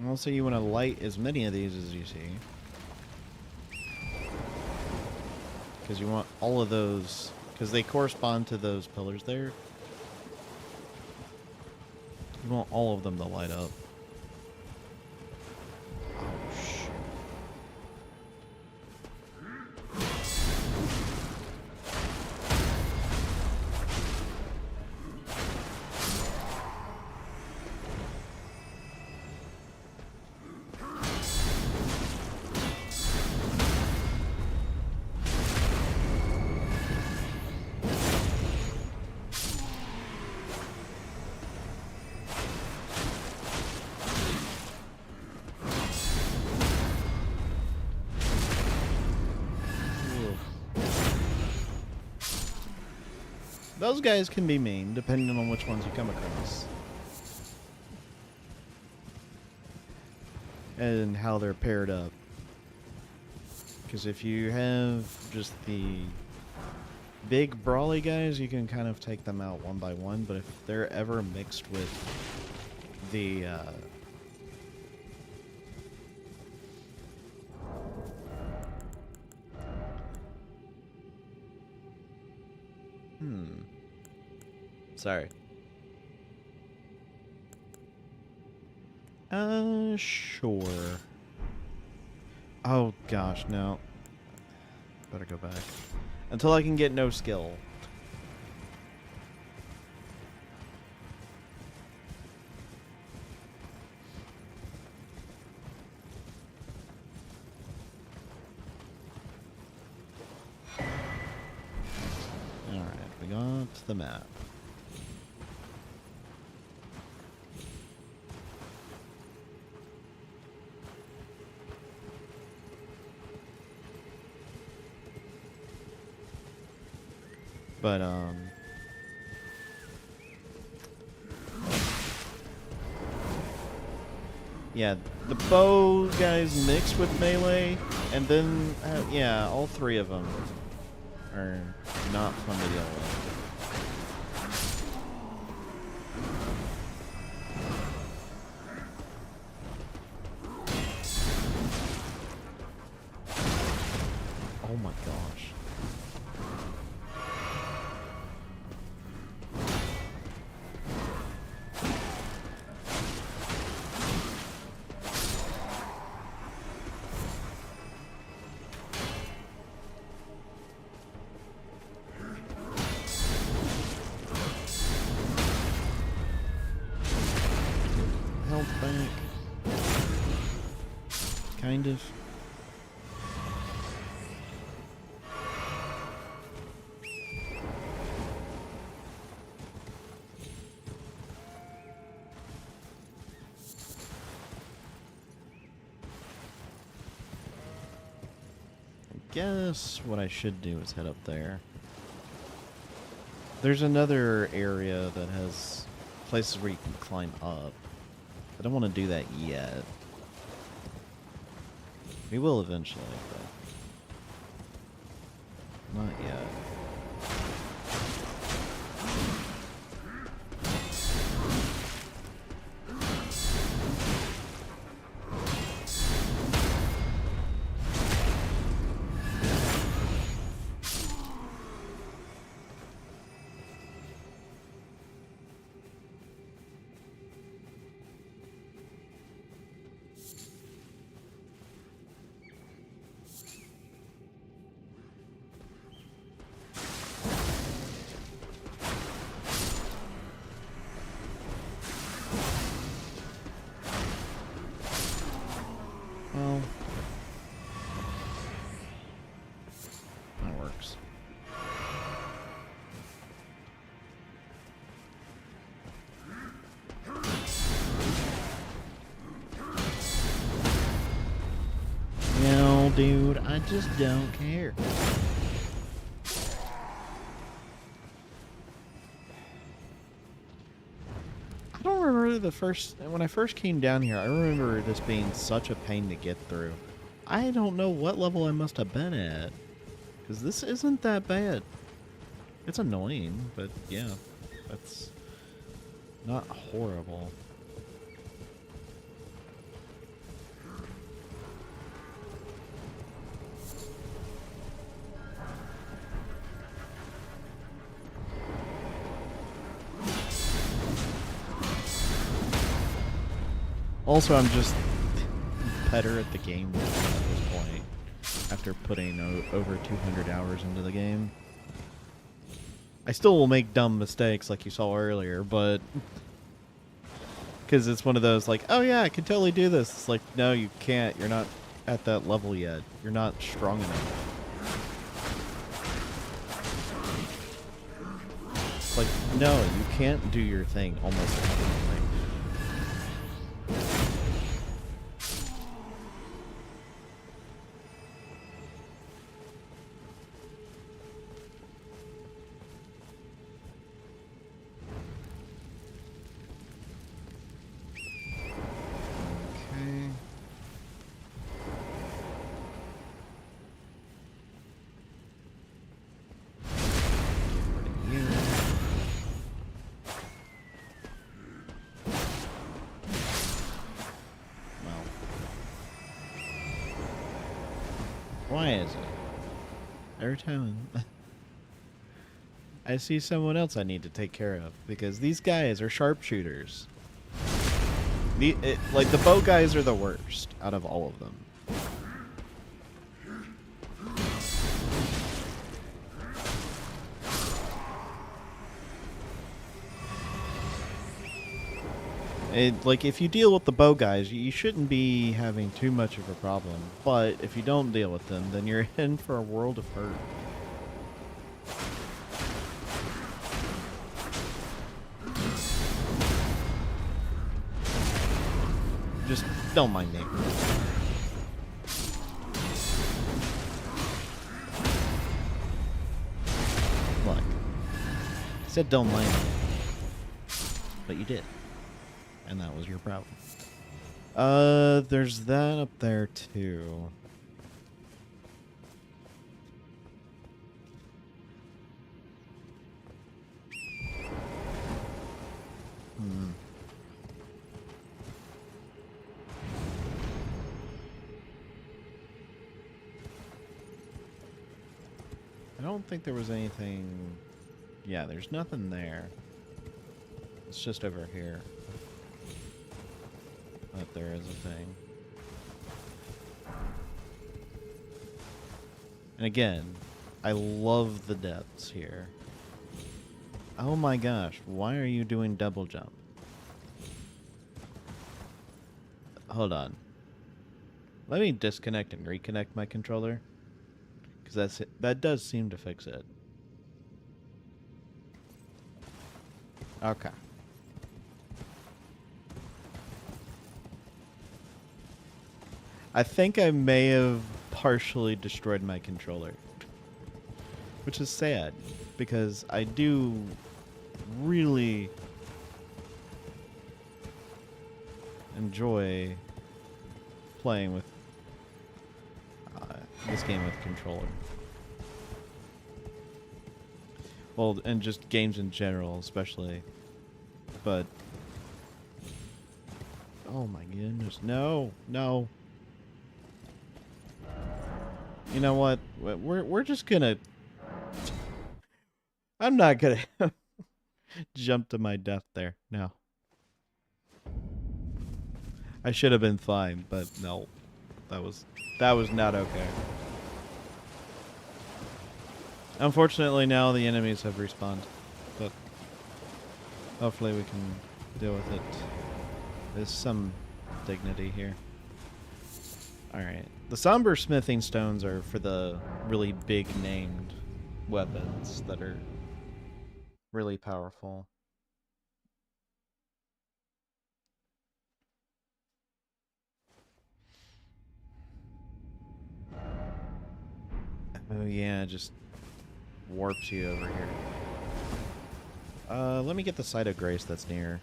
Also, you want to light as many of these as you see. Because you want all of those, because they correspond to those pillars there. You want all of them to light up. Those guys can be mean, depending on which ones you come across. And how they're paired up. Because if you have just the big brawly guys, you can kind of take them out one by one, but if they're ever mixed with the sorry. Sure. Oh gosh, no. Better go back. Until I can get no skill. Alright, we got the map. But, yeah, the bow guys mix with melee, and then, yeah, all three of them are not fun to deal with. Oh my gosh. Health back. Kind of. Guess what I should do is head up there. There's another area that has places where you can climb up. I don't want to do that yet. We will eventually, but not yet. Well, that works. No, dude, I just don't care. I don't remember when I first came down here, I remember this being such a pain to get through. I don't know what level I must have been at, because this isn't that bad. It's annoying, but yeah, that's not horrible. Also, I'm just better at the game at this point, after putting over 200 hours into the game. I still will make dumb mistakes like you saw earlier, but... because it's one of those, like, oh yeah, I can totally do this. It's like, no, you can't. You're not at that level yet. You're not strong enough. It's like, no, you can't do your thing almost immediately. Why is it? Every time I see someone else I need to take care of, because these guys are sharpshooters. Like, the bow guys are the worst out of all of them. Like, if you deal with the bow guys, you shouldn't be having too much of a problem. But if you don't deal with them, then you're in for a world of hurt. Just don't mind me. Look, I said don't mind me, but you did. And that was your problem. There's that up there too. I don't think there was anything... Yeah, there's nothing there. It's just over here. But there is a thing. And again, I love the depths here. Oh my gosh, why are you doing double jump? Hold on. Let me disconnect and reconnect my controller. Because that does seem to fix it. Okay. I think I may have partially destroyed my controller. Which is sad, because I do really enjoy playing with this game with controller. Well, and just games in general, especially. But oh my goodness, no, no. You know what? We're just gonna. I'm not gonna jump to my death there. No. I should have been fine, but no. That was not okay. Unfortunately, now the enemies have respawned, but hopefully we can deal with it. There's some dignity here. Alright. The somber smithing stones are for the really big named weapons that are really powerful. Oh yeah, just warps you over here. Let me get the site of grace that's near.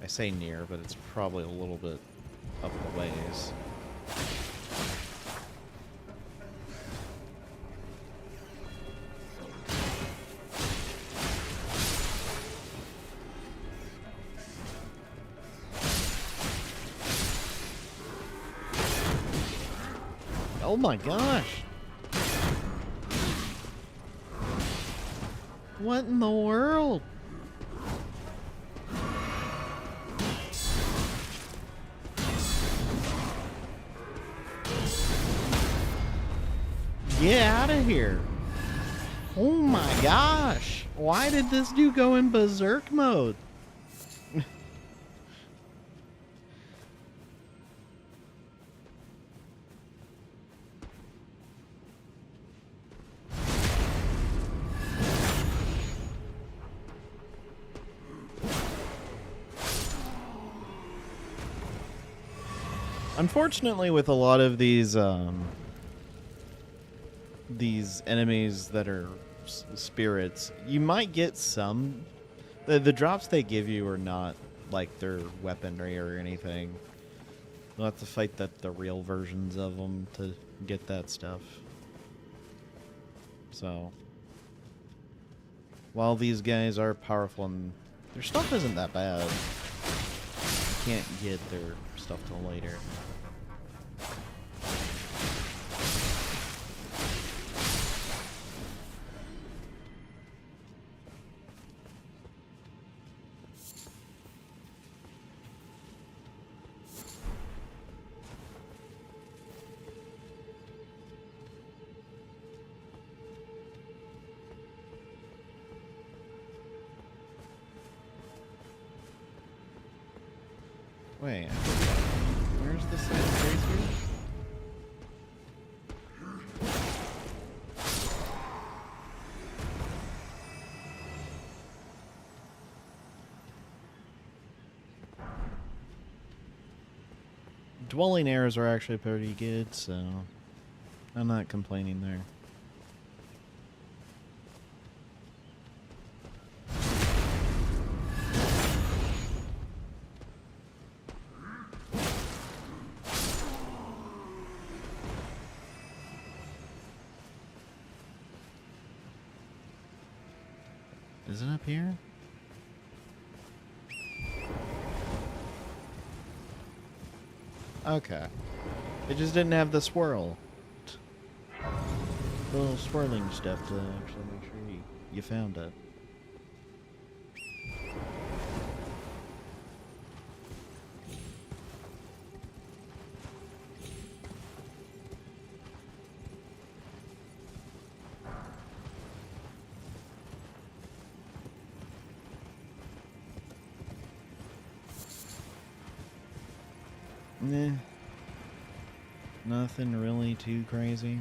I say near, but it's probably a little bit up the ways. Oh my gosh! What in the world? Get out of here. Oh my gosh. Why did this dude go in berserk mode? Unfortunately, with a lot of these enemies that are spirits, you might get some. The drops they give you are not like their weaponry or anything. You'll have to fight the real versions of them to get that stuff. So, while these guys are powerful and their stuff isn't that bad, can't get their stuff till later. Wait, where's the side tracer? Dwelling arrows are actually pretty good, so I'm not complaining there. Is it up here? Okay. It just didn't have the swirl. The little swirling stuff to actually make sure you found it. Nah. Nothing really too crazy.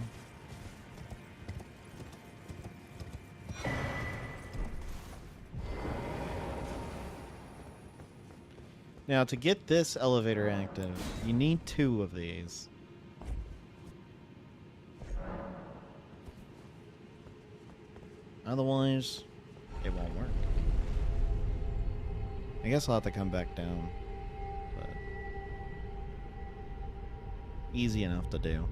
Now, to get this elevator active, you need 2 of these. Otherwise, it won't work. I guess I'll have to come back down. But easy enough to do.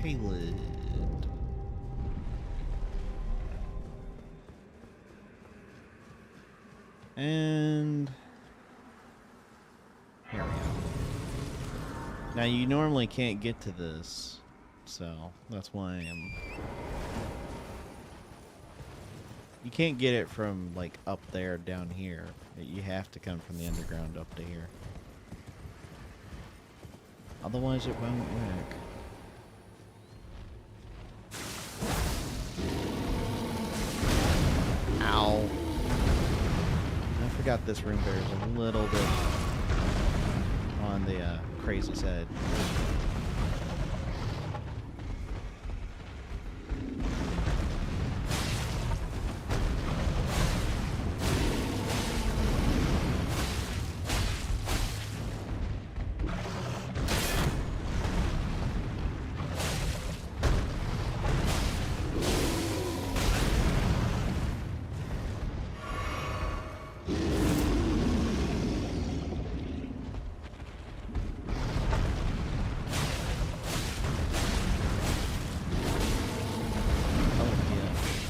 Caleb. And here we go. Now you normally can't get to this, so that's why you can't get it from like up there down here. You have to come from the underground up to here. Otherwise it won't work. Ow. I forgot this room bear is a little bit on the crazy side.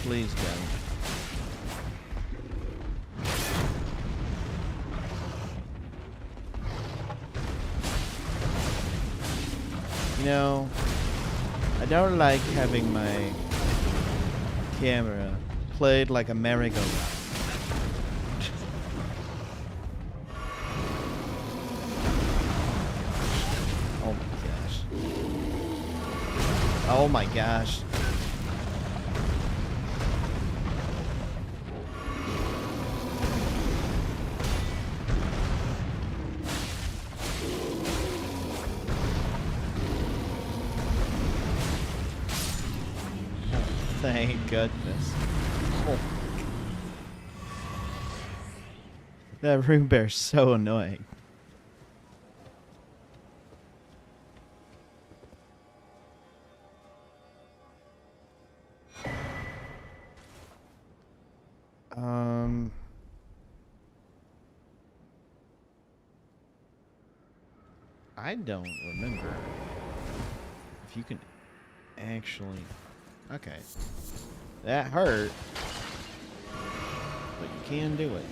Please don't. You know, I don't like having my camera played like a merry-go-round. Oh my gosh. Oh my gosh. Thank goodness. Oh. That room bear's so annoying. I don't remember if you can actually... Okay. That hurt. But you can do it.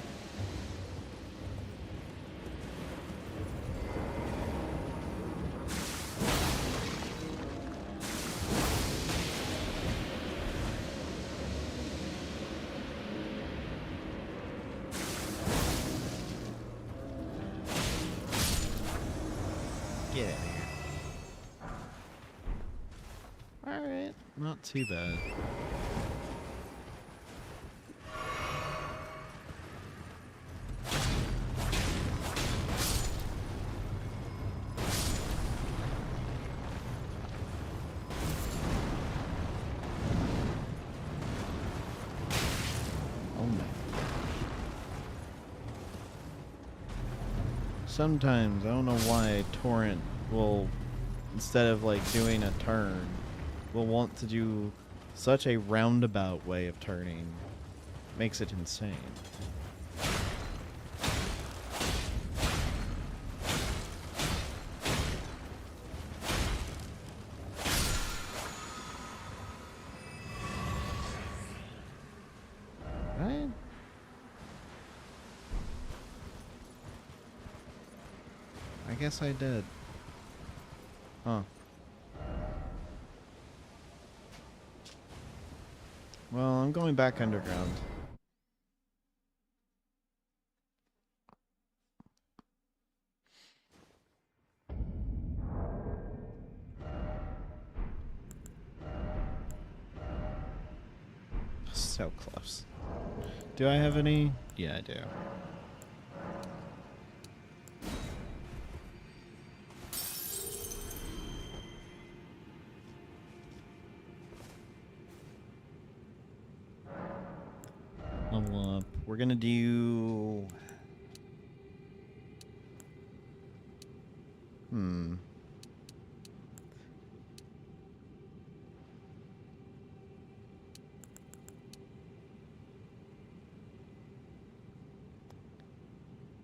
Get out of here. Alright, not too bad. Oh my. Sometimes, I don't know why Torrent will, instead of like doing a turn, will want to do such a roundabout way of turning. Makes it insane. Right? I guess I did. Huh. Well, I'm going back underground. So close. Do I have any? Yeah, I do. Level up. We're gonna do...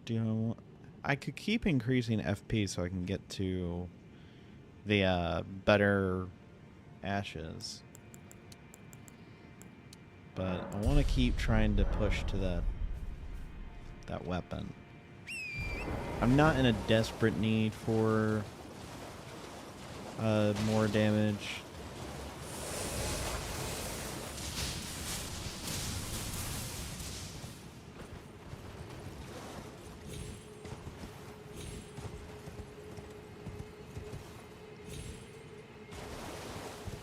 Do I want... I could keep increasing FP so I can get to the better ashes. But I want to keep trying to push to that weapon. I'm not in a desperate need for more damage.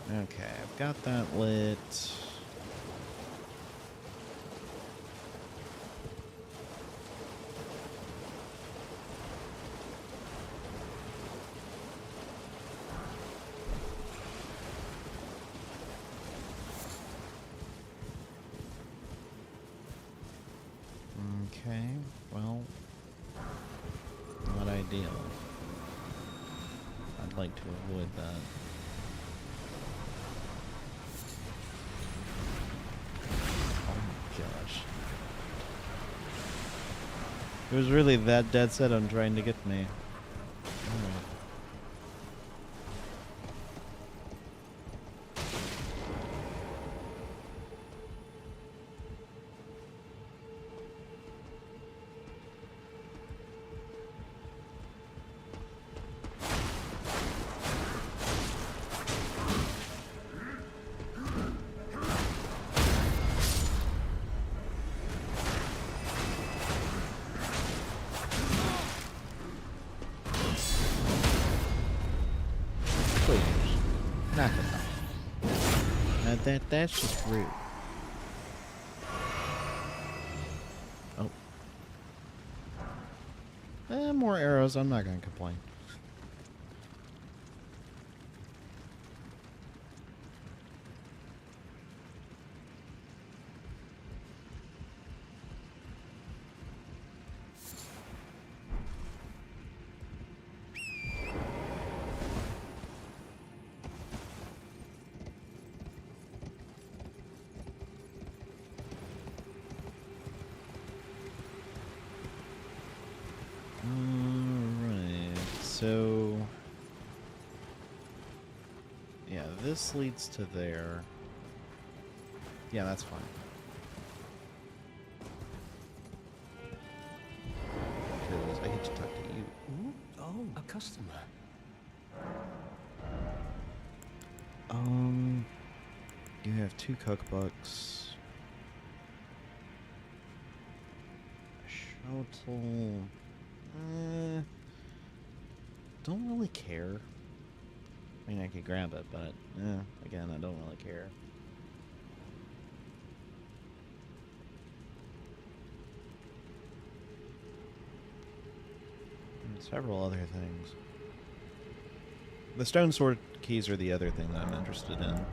Okay, I've got that lit. Okay, well, not ideal. I'd like to avoid that. Gosh. It was really that dead set on trying to get me. Alright. Please. Knock it off. Now that's just rude. Oh. More arrows, I'm not gonna complain. Alright. so... Yeah, this leads to there. Yeah, that's fine. Because I get to talk to you. Ooh, oh, a customer. You have 2 cookbooks. Shuttle. Don't really care. I mean, I could grab it, but again, I don't really care. And several other things. The stone sword keys are the other thing that I'm interested in.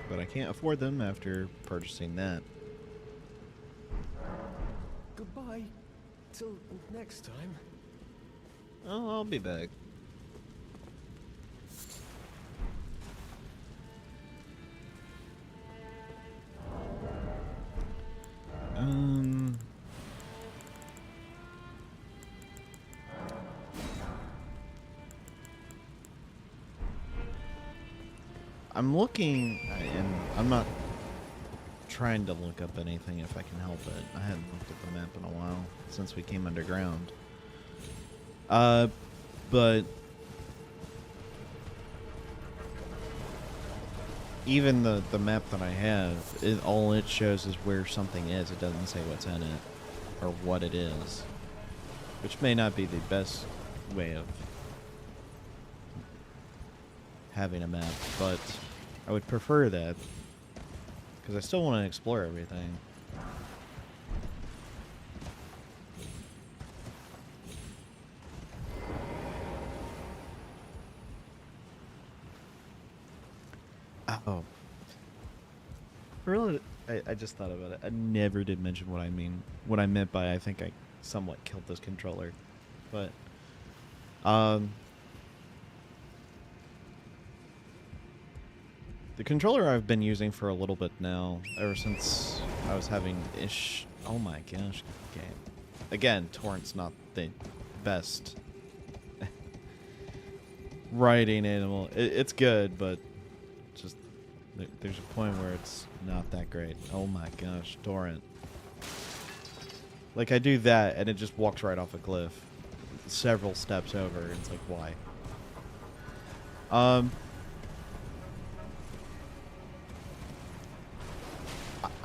But I can't afford them after purchasing that. Goodbye. Till next time. Oh, I'll be back. I'm looking, and I'm not trying to look up anything if I can help it. I hadn't looked at the map in a while since we came underground. But even the map that I have, all it shows is where something is. It doesn't say what's in it or what it is, which may not be the best way of having a map, but I would prefer that because I still want to explore everything. Oh. Really, I just thought about it. I never did mention what I meant by I think I somewhat killed this controller. But, the controller I've been using for a little bit now, ever since I was having oh my gosh, game. Again, torrent's not the best writing animal. It's good, but just there's a point where it's not that great. Oh my gosh, torrent. Like I do that and it just walks right off a cliff several steps over. And it's like, why?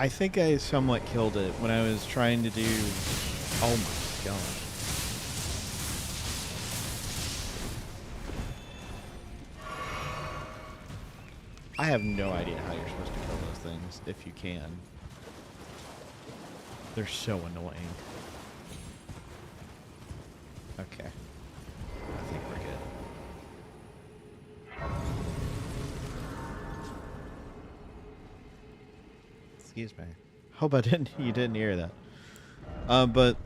I think I somewhat killed it when I was trying to do... Oh my gosh. I have no idea how you're supposed to kill those things, if you can. They're so annoying. Okay. I think we're good. Excuse me. Hope you didn't hear that. But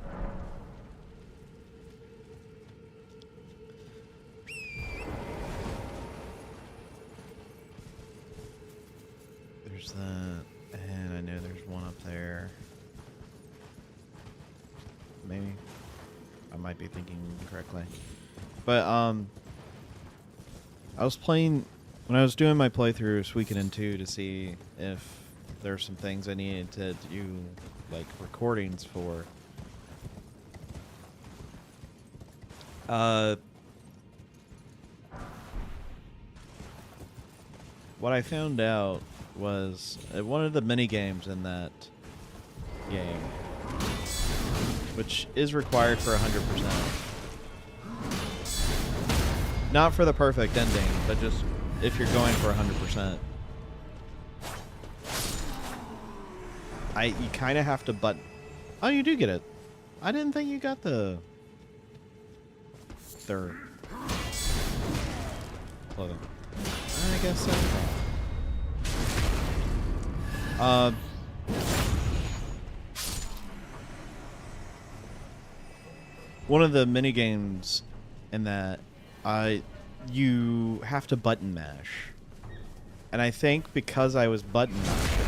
there's that, and I know there's one up there. Maybe I might be thinking incorrectly, but I was playing when I was doing my playthrough of Suikoden 2 to see if there are some things I needed to do, like recordings for. What I found out was one of the mini games in that game, which is required for 100%. Not for the perfect ending, but just if you're going for 100%. You kind of have to button... Oh, you do get it. I didn't think you got the... third. Clothing. I guess so. One of the mini games in that, you have to button mash And I think because I was button mashing,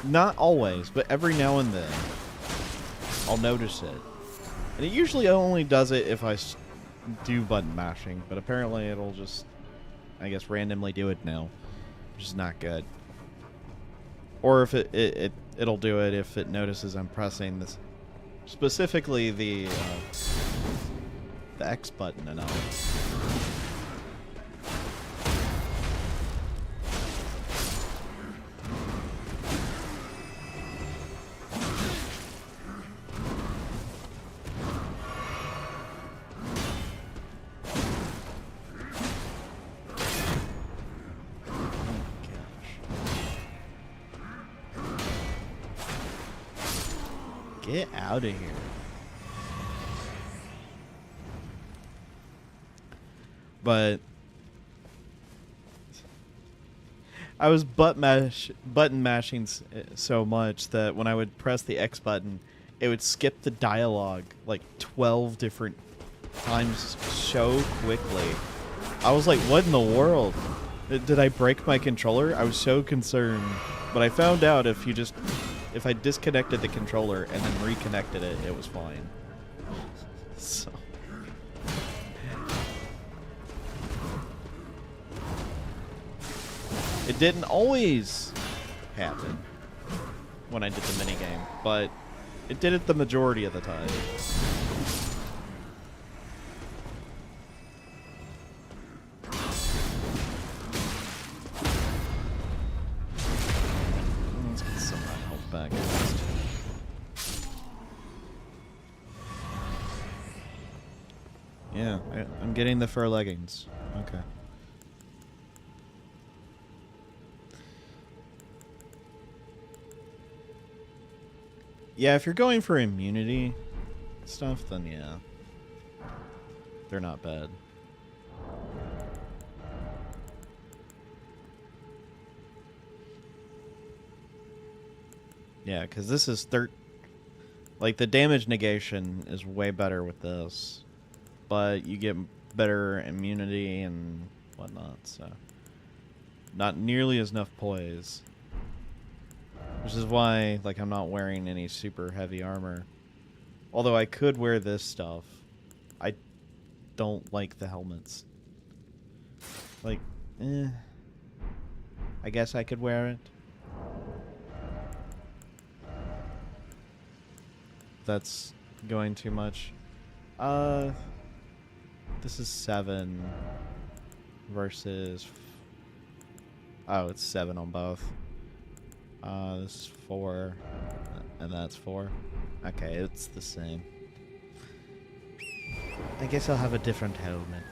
not always, but every now and then, I'll notice it. And it usually only does it if I do button mashing, but apparently it'll just, I guess, randomly do it now, which is not good. Or if it'll do it if it notices I'm pressing this, specifically the X button enough. Get out of here. But I was button mashing so much that when I would press the X button, it would skip the dialogue like 12 different times so quickly. I was like, what in the world? Did I break my controller? I was so concerned. But I found out if I disconnected the controller and then reconnected it, it was fine. So. It didn't always happen when I did the minigame, but it did it the majority of the time. Let's get some of that health back first. Yeah, I'm getting the fur leggings. Okay. Yeah, if you're going for immunity stuff, then yeah. They're not bad. Yeah, because this is like, the damage negation is way better with this. But you get better immunity and whatnot, so. Not nearly as enough poise. Which is why, like, I'm not wearing any super heavy armor. Although I could wear this stuff. I don't like the helmets. Like, I guess I could wear it. That's going too much. This is 7 versus... Oh, it's 7 on both. This is 4, and that's 4. Okay, it's the same. I guess I'll have a different helmet.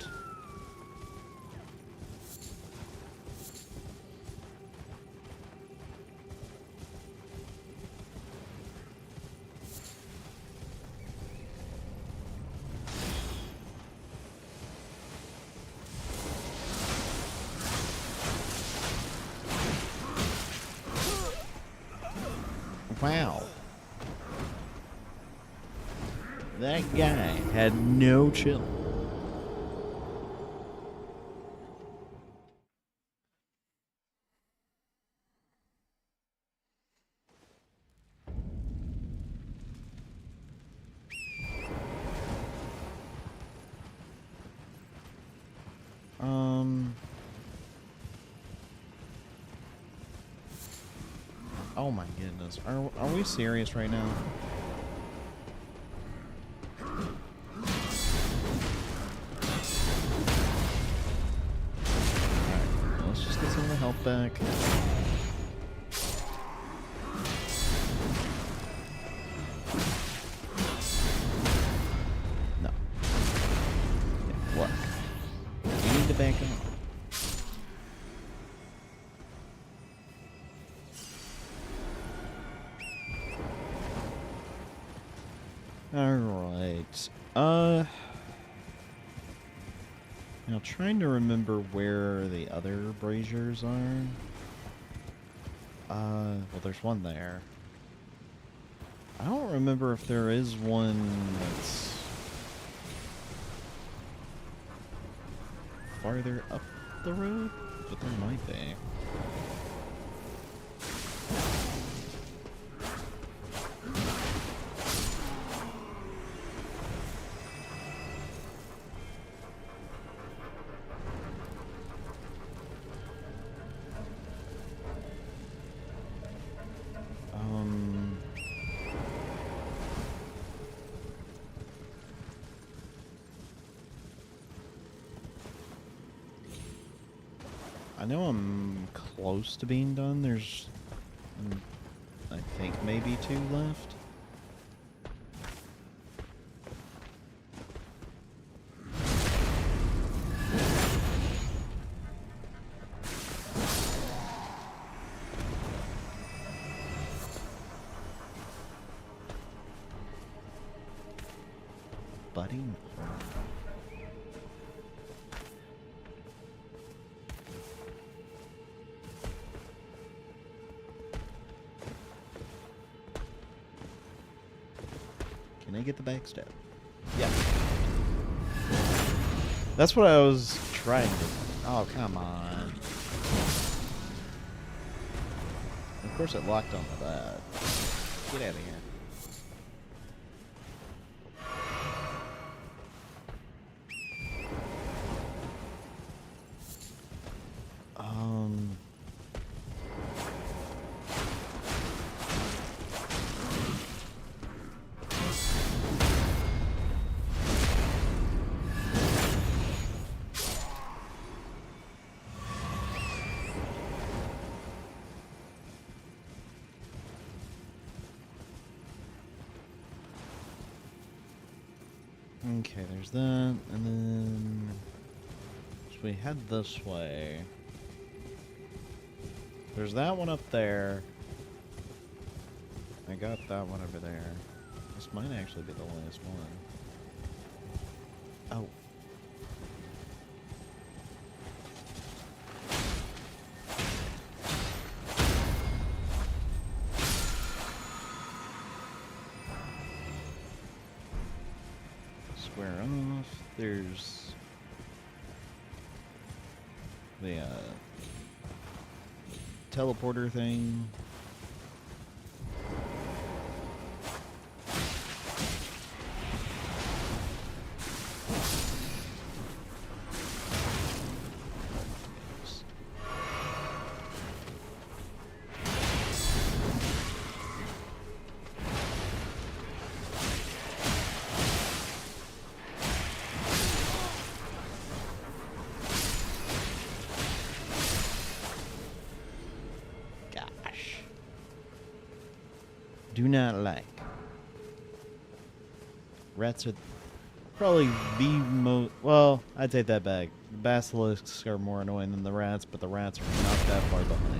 Wow. That guy had no chill. Oh my goodness. Are we serious right now? Alright, let's just get some of the health back. No. Yeah, what? You need to back up. Alright. Now trying to remember where the other braziers are. Well, there's one there. I don't remember if there is one that's... farther up the road, but there might be. I know I'm close to being done. There's, I think, maybe 2 left. Budding Horn. Can I get the backstab? Yeah. That's what I was trying to... Oh, come on. Of course it locked onto that. Get out of here. Okay, there's that, and then so we head this way. There's that one up there. I got that one over there. This might actually be the last one. Oh. Square off. There's the teleporter thing. Do not like. Rats are probably the most... Well, I take that back. The basilisks are more annoying than the rats, but the rats are not that far behind.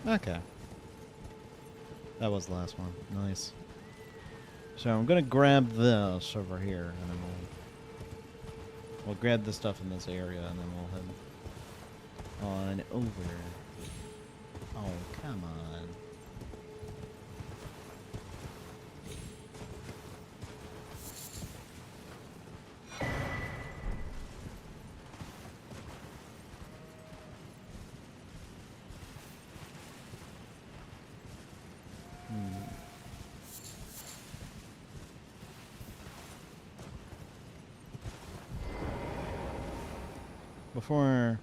Okay. That was the last one. Nice. So I'm gonna grab this over here, and then we'll grab the stuff in this area, and then we'll head on over. Oh, come on. Before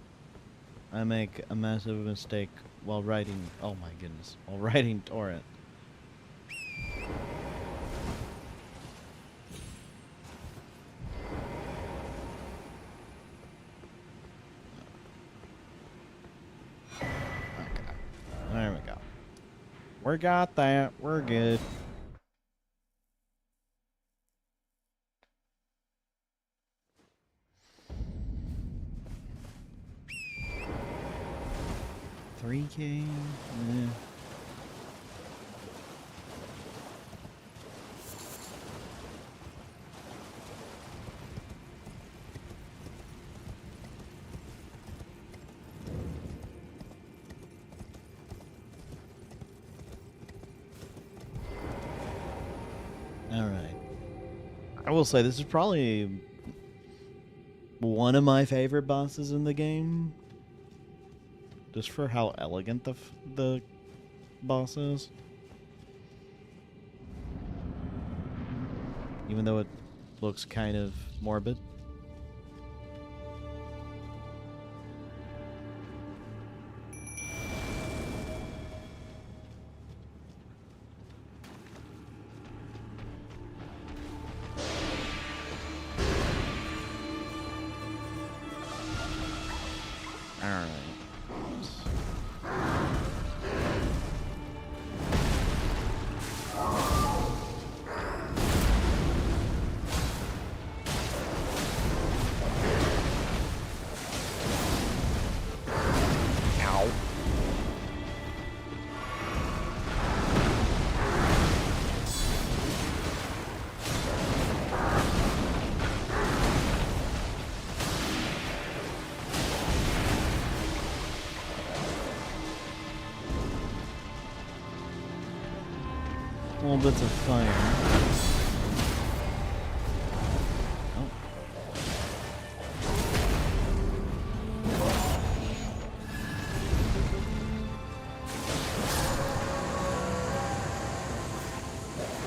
I make a massive mistake while writing, oh my goodness, while writing torrent. Okay, there we go. We got that, we're good. $3K? will say this is probably one of my favorite bosses in the game. Just for how elegant the boss is. Even though it looks kind of morbid. Little bits of fire. Oh.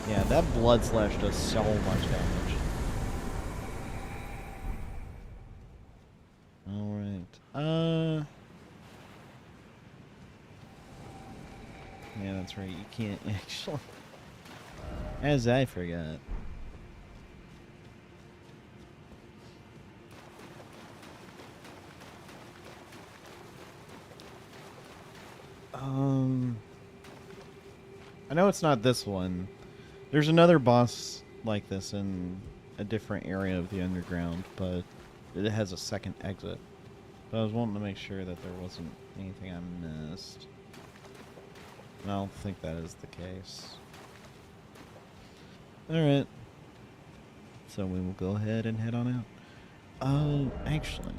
Yeah, that blood slash does so much damage. Alright. Yeah, that's right. You can't actually... As I forgot. I know it's not this one. There's another boss like this in a different area of the underground, but it has a second exit. So I was wanting to make sure that there wasn't anything I missed. And I don't think that is the case. Alright. So we will go ahead and head on out. Actually.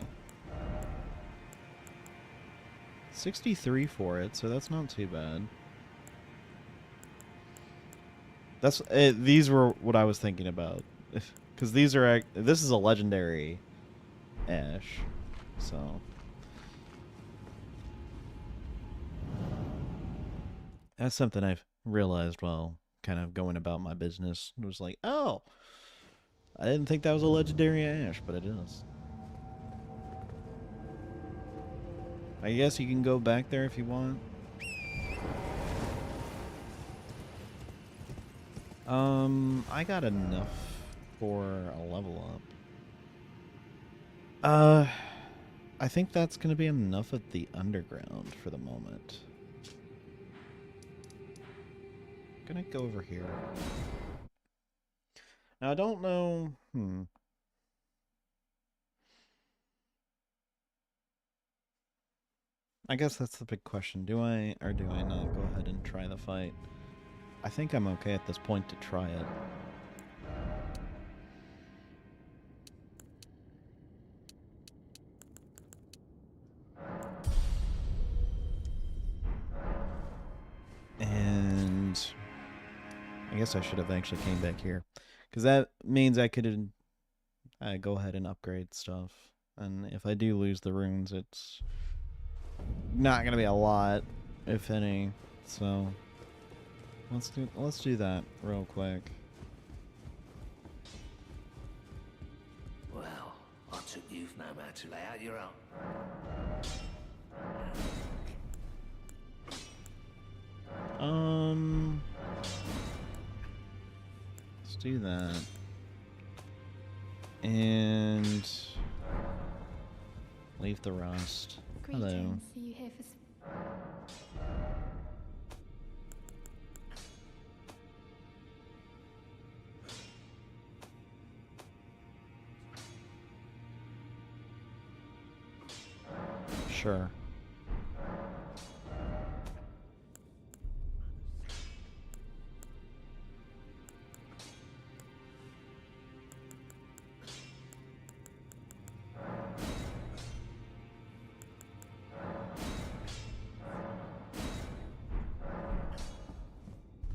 63 for it, so that's not too bad. That's these were what I was thinking about. Because these are... This is a legendary ash. So... That's something I've realized while kind of going about my business. It was like, oh, I didn't think that was a legendary ash, but it is. I guess you can go back there if you want. I got enough for a level up. I think that's going to be enough of the underground for the moment. Gonna go over here. Now I don't know. I guess that's the big question. Do I or do I not go ahead and try the fight? I think I'm okay at this point to try it. And I guess I should have actually came back here, because that means I could go ahead and upgrade stuff. And if I do lose the runes, it's not gonna be a lot, if any. So let's do that real quick. Well, I took you've no man to lay out your own. Let's do that. And leave the rust. Hello. Greetings. Are you here for... Sure.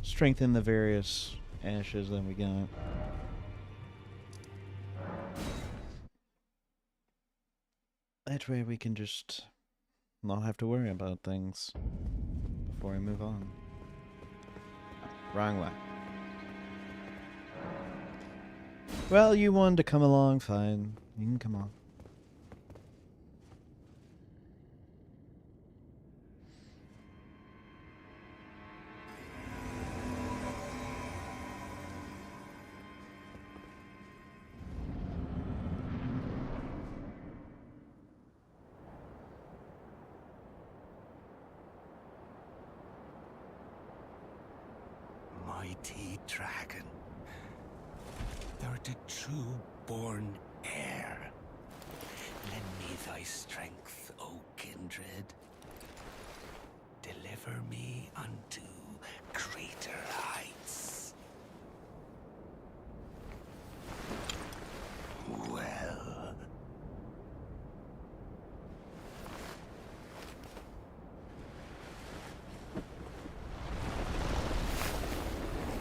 Strengthen the various ashes that we got. That way we can just not have to worry about things before we move on. Wrong way. Well, you wanted to come along, fine. You can come on. Mighty dragon, thou'rt a true-born heir. Lend me thy strength, O kindred. Deliver me unto greater heights. Well,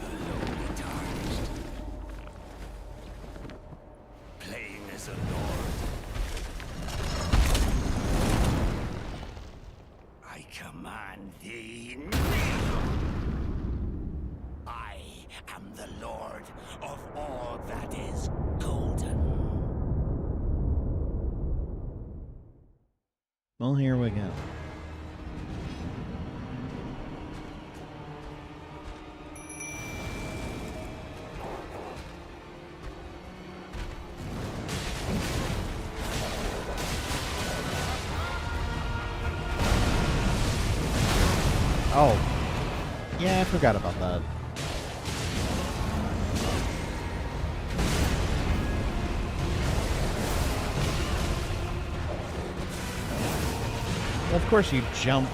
alone tarnished, playing as a lord. I command thee now. I am the lord of all that is golden. Well, here we go. Oh. Yeah, I forgot about that. Well, of course you jump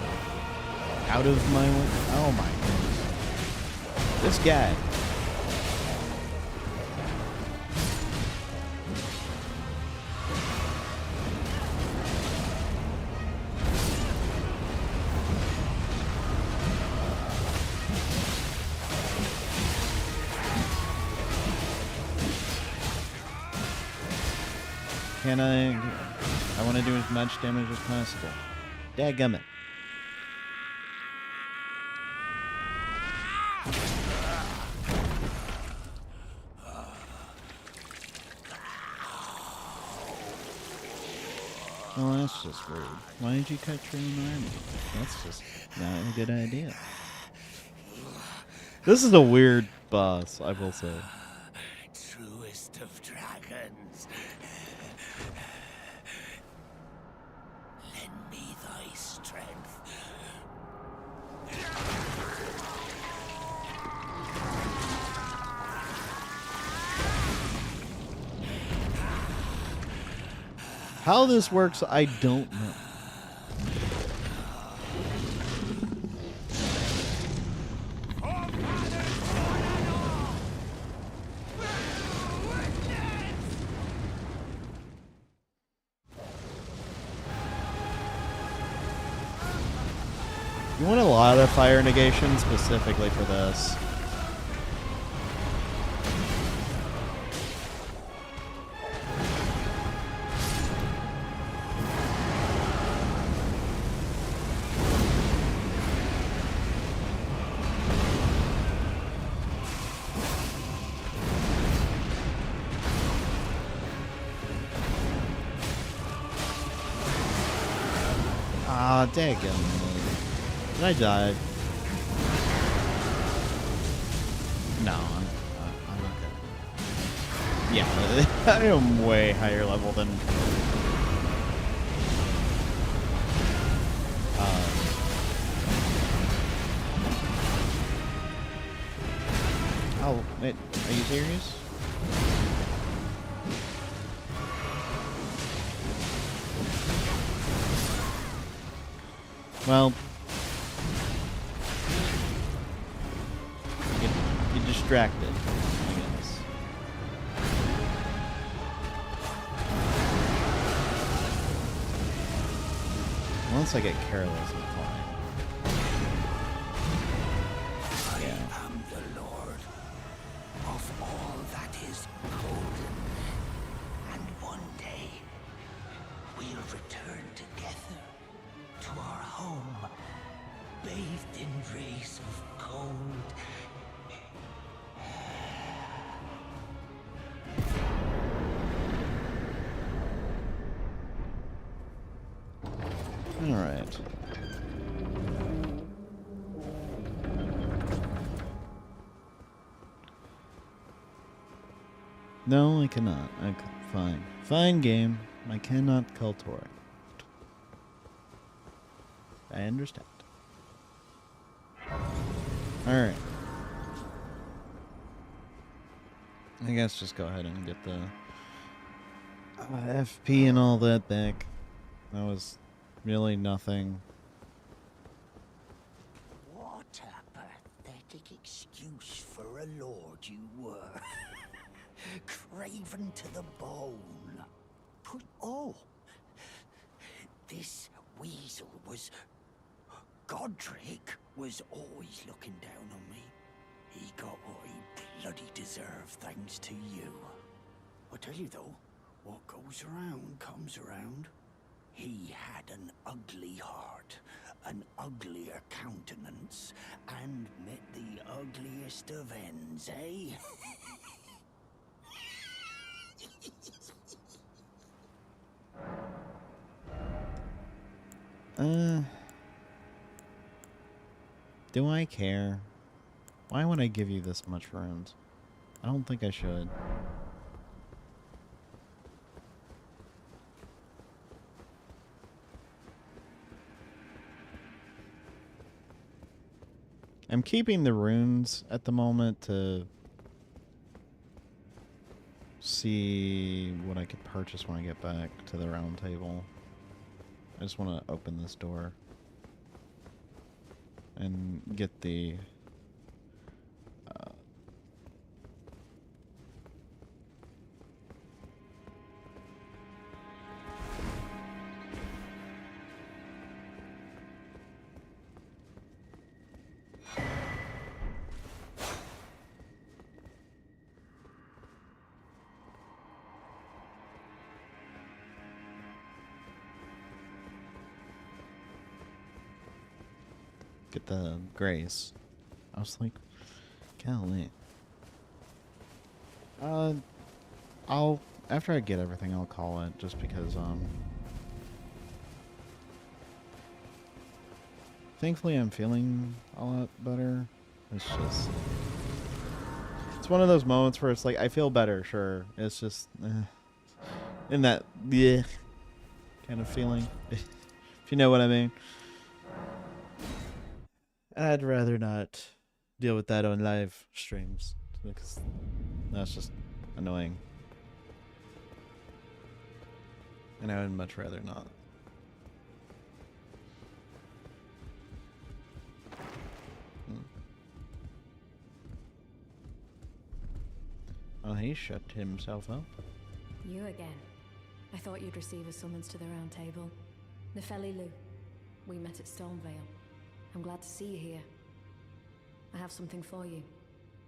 out of my way. Oh my goodness. This guy. Can I want to do as much damage as possible. Dadgummit. Well, that's just rude. Why did you cut your own army? That's just not a good idea. This is a weird boss, I will say. Truest of dragons. Lend me thy strength. How this works, I don't know. You want a lot of fire negation specifically for this. Ah, daggum. Did I die? No, I'm not good. Yeah, I am way higher level than... Oh, wait, are you serious? Well... You're distracted, I guess. Once I get careless, I'm fine. Yeah. I am the lord of all that is golden. And one day, we'll return home, bathed in rays of cold. All right. No, I cannot. Fine. Fine game. I cannot call Tora. I understand. Alright. I guess just go ahead and get the FP and all that back. That was really nothing. What a pathetic excuse for a lord you were. Craven to the bone. Oh, this weasel was... Godric was always looking down on me. He got what he bloody deserved thanks to you. I tell you though, what goes around comes around. He had an ugly heart, an uglier countenance, and met the ugliest of ends, eh? Do I care? Why would I give you this much runes? I don't think I should. I'm keeping the runes at the moment to see what I could purchase when I get back to the round table. I just want to open this door and get the get the grace. I was like, golly. I'll after I get everything, I'll call it just because thankfully I'm feeling a lot better. It's just it's one of those moments where it's like I feel better, sure. It's just in that bleh kind of feeling. If you know what I mean. I'd rather not deal with that on live streams because that's just annoying. And I would much rather not. Oh, he shut himself up. You again. I thought you'd receive a summons to the round table. Nefeli Lu. We met at Stormvale. I'm glad to see you here. I have something for you.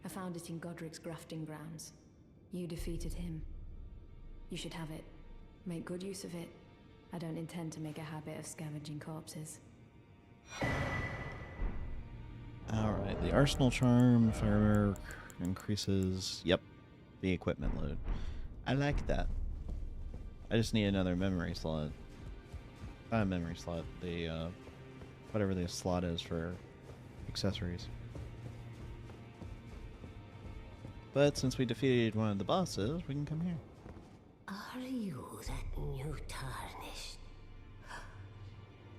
I found it in Godric's grafting grounds. You defeated him. You should have it. Make good use of it. I don't intend to make a habit of scavenging corpses. Alright, the arsenal charm, firework increases. Yep, the equipment load. I like that. I just need another memory slot. Not a memory slot, the whatever the slot is for accessories. But since we defeated one of the bosses, we can come here. Are you that new tarnished?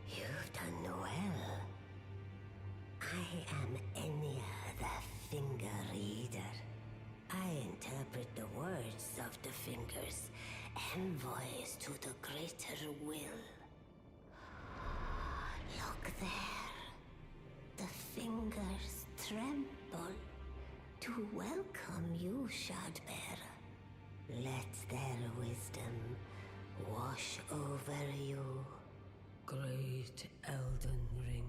You've done well. I am Enya, the Finger Reader. I interpret the words of the fingers, envoys to the greater will. Look there. The fingers tremble to welcome you, Shardbearer. Let their wisdom wash over you. Great Elden Ring,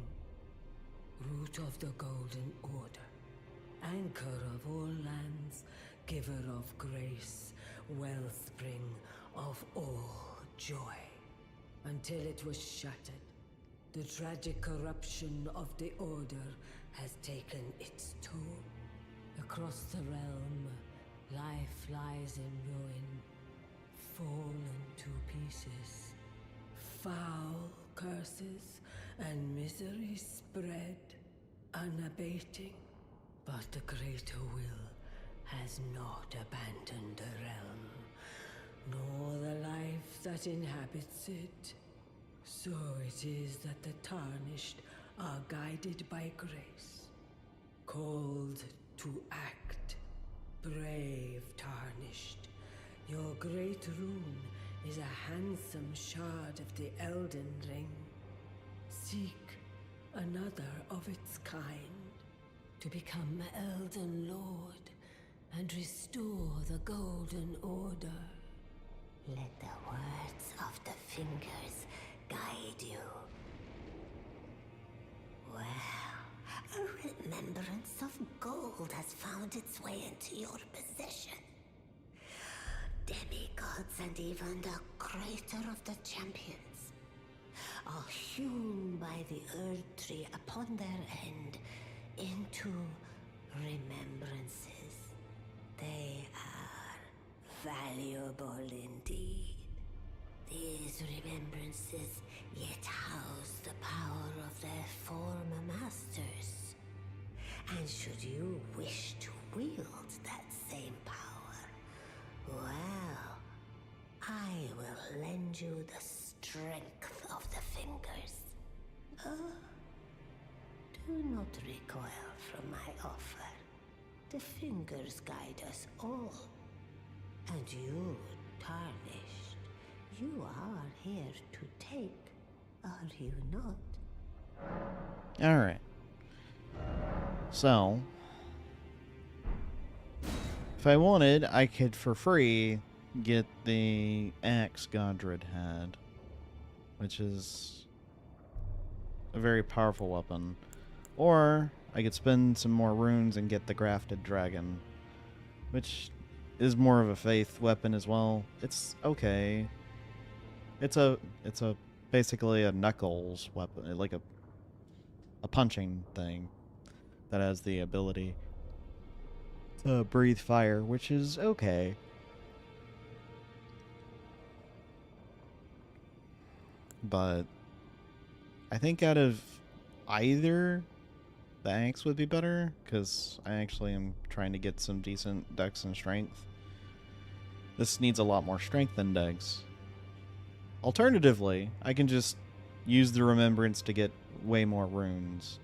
root of the Golden Order, anchor of all lands, giver of grace, wellspring of all joy. Until it was shattered, The tragic corruption of the Order has taken its toll. Across the realm, life lies in ruin, fallen to pieces. Foul curses and misery spread, unabating. But the greater will has not abandoned the realm, nor the life that inhabits it. So it is that the Tarnished are guided by grace, called to act. Brave Tarnished, your great rune is a handsome shard of the Eldin ring. Seek another of its kind, to become Elden Lord and restore the Golden Order. Let the words of the fingers guide you. Well, a remembrance of gold has found its way into your possession. Demigods and even the creator of the champions are hewn by the Earth Tree upon their end into remembrances. They are valuable indeed. These remembrances yet house the power of their former masters. And should you wish to wield that same power, well, I will lend you the strength of the fingers. Do not recoil from my offer. The fingers guide us all. And you, Tarnished, you are here to take, are you not? Alright. So, if I wanted, I could, for free, get the axe Godred had, which is a very powerful weapon. Or I could spend some more runes and get the grafted dragon, which is more of a faith weapon as well. It's okay. It's a basically a knuckles weapon, like a punching thing that has the ability to breathe fire, which is okay. But I think out of either, the axe would be better, because I actually am trying to get some decent dex and strength. This needs a lot more strength than dex. Alternatively, I can just use the remembrance to get way more runes.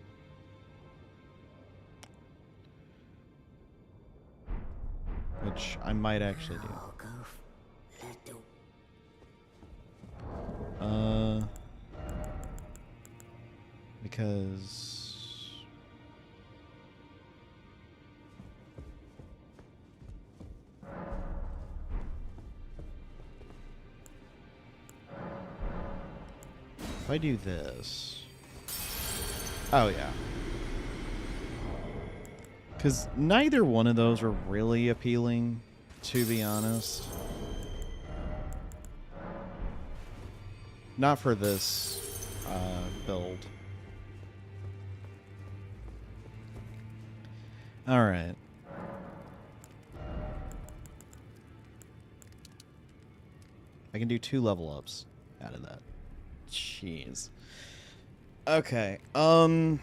Which I might actually do. Because if I do this, oh yeah, because neither one of those are really appealing, to be honest. Not for this build. Alright. I can do 2 level ups out of that. Jeez. Okay. I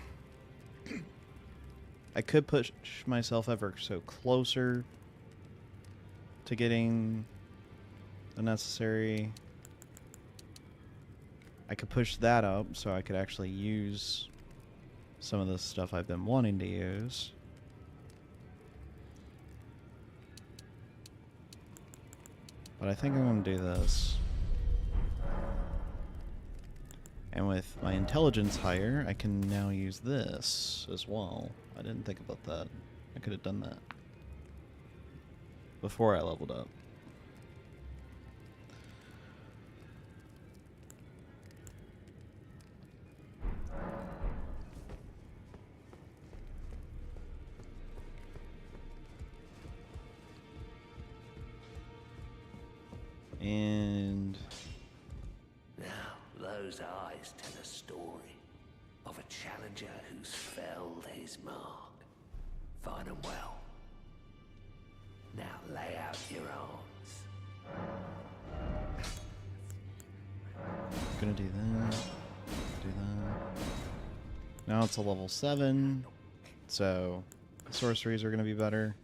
could push myself ever so closer to getting the necessary. I could push that up so I could actually use some of the stuff I've been wanting to use. But I think I'm going to do this. And with my intelligence higher, I can now use this as well. I didn't think about that. I could have done that before I leveled up. And now those eyes tell a story. challenger who's felled his mark. Find him well. Now lay out your arms. Gonna do that. Do that. Now it's a level 7, so sorceries are gonna be better.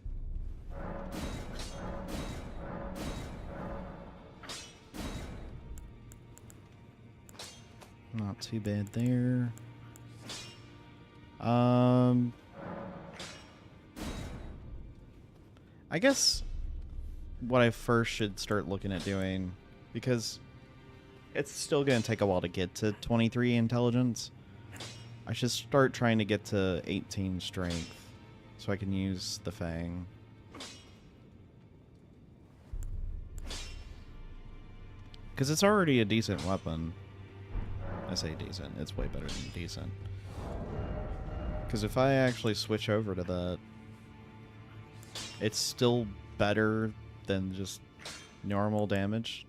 Not too bad there. I guess what I first should start looking at doing, because it's still going to take a while to get to 23 intelligence, I should start trying to get to 18 strength so I can use the Fang. Because it's already a decent weapon. I say decent, it's way better than decent. Because if I actually switch over to that, it's still better than just normal damage.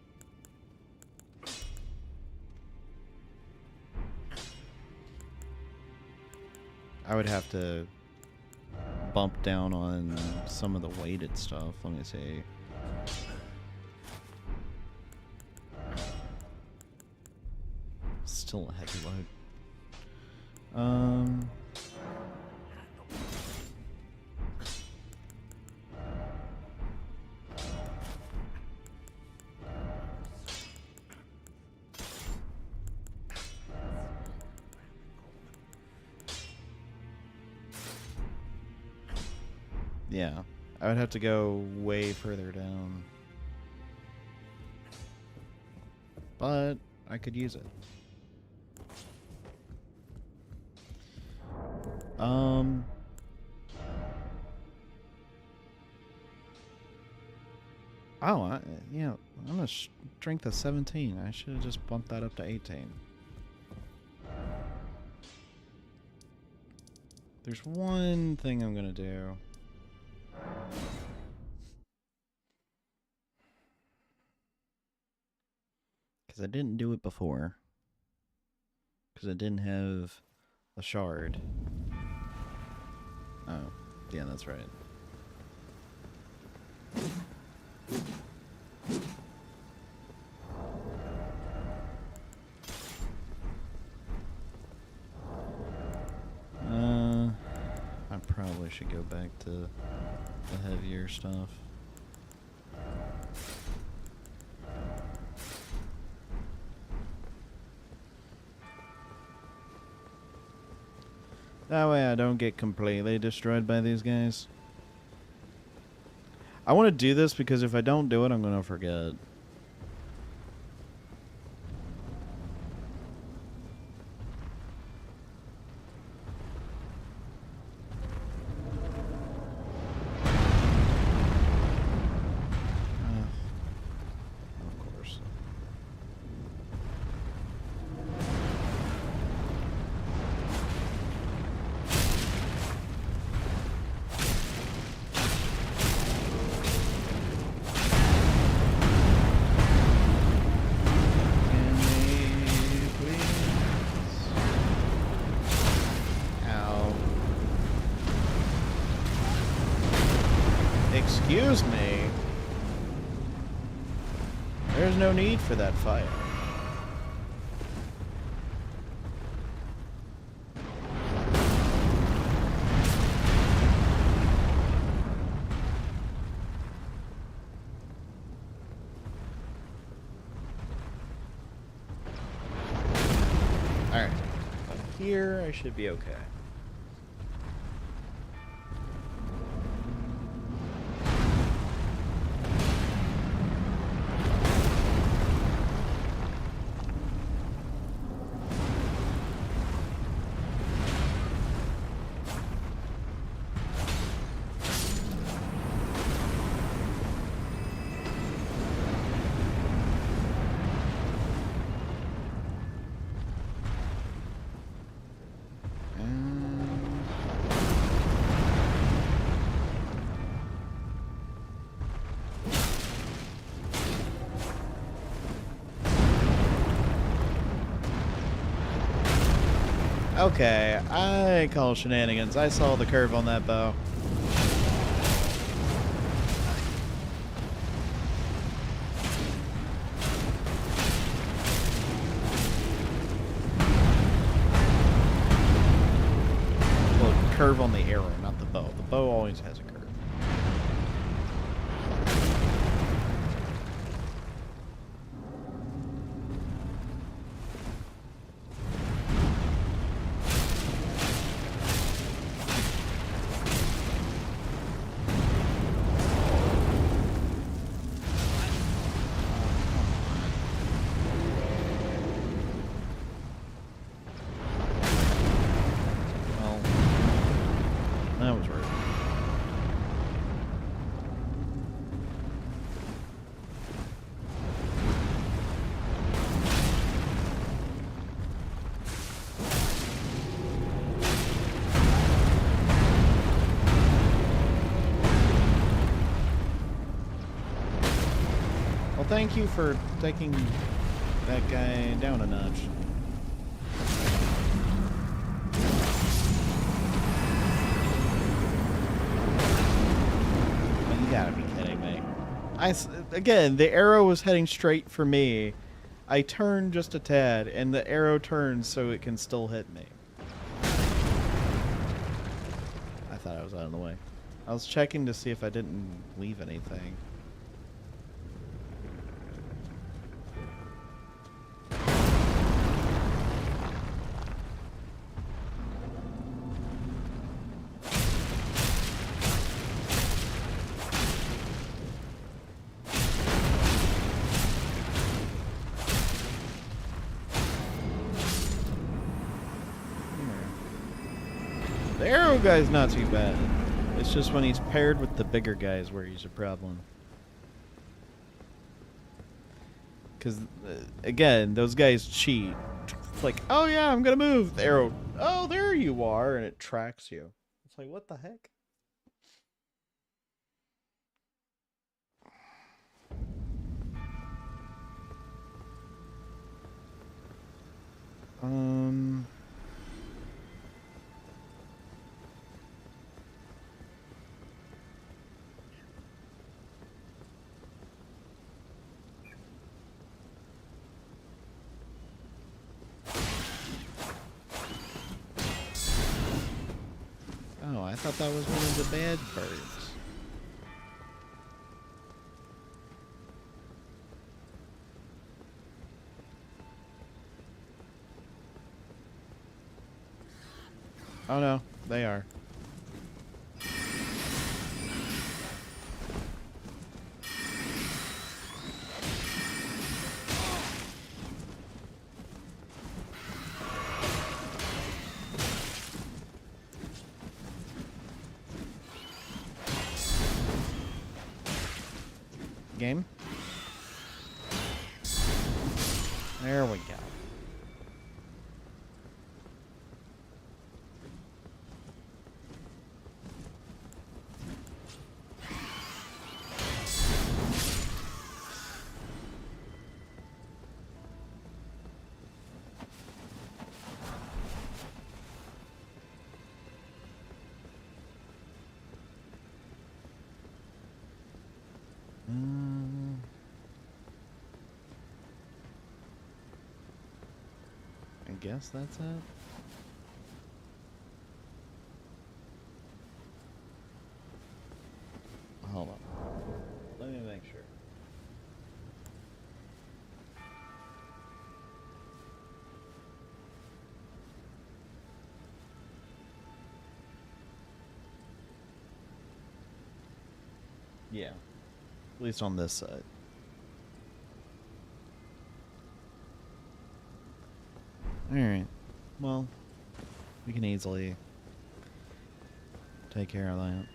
I would have to bump down on some of the weighted stuff. Let me see. Still a heavy load. Yeah, I would have to go way further down. But I could use it. Oh, yeah, I'm a strength of 17. I should have just bumped that up to 18. There's one thing I'm gonna do. Because I didn't do it before. Because I didn't have a shard. Oh, yeah, that's right. I probably should go back to the heavier stuff. That way I don't get completely destroyed by these guys. I want to do this because if I don't do it, I'm going to forget. Of course. Excuse me. There's no need for that fire. Alright. Here I should be okay. Okay, I call shenanigans. I saw the curve on that bow. Well, curve on the arrow, not the bow. The bow always has a curve. That was rude. Well, thank you for taking that guy down a notch. You gotta be kidding me. Again, the arrow was heading straight for me. I turned just a tad, and the arrow turns so it can still hit me. I thought I was out of the way. I was checking to see if I didn't leave anything. The arrow guy's not too bad. It's just when he's paired with the bigger guys where he's a problem. Because, again, those guys cheat. It's like, oh yeah, I'm gonna move. The arrow, oh, there you are, and it tracks you. It's like, what the heck? Oh, I thought that was one of the bad birds. Oh no, they are. Game. There we go. I guess that's it. Hold on. Let me make sure. Yeah. At least on this side. Alright. Well, we can easily take care of that.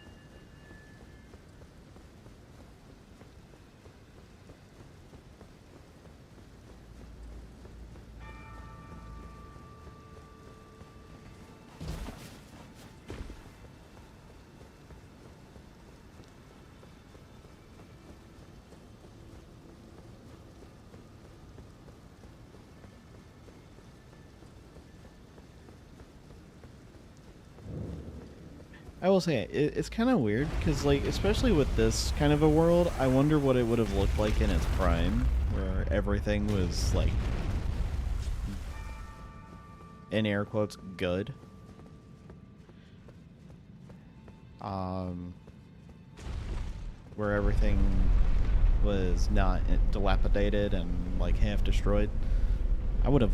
I will say it's kind of weird because, like, especially with this kind of a world, I wonder what it would have looked like in its prime, where everything was like, in air quotes, good. Where everything was not dilapidated and like half destroyed. I would have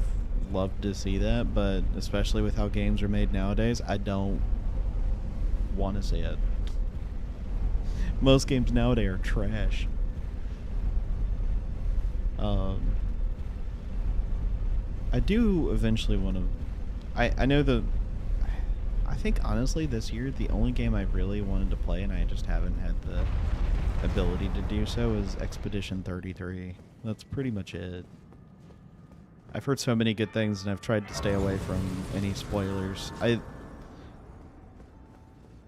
loved to see that, but especially with how games are made nowadays, I don't want to see it. Most games nowadays are trash. I do eventually want to. I know the. I think honestly this year the only game I really wanted to play and I just haven't had the ability to do so is Expedition 33. That's pretty much it. I've heard so many good things and I've tried to stay away from any spoilers.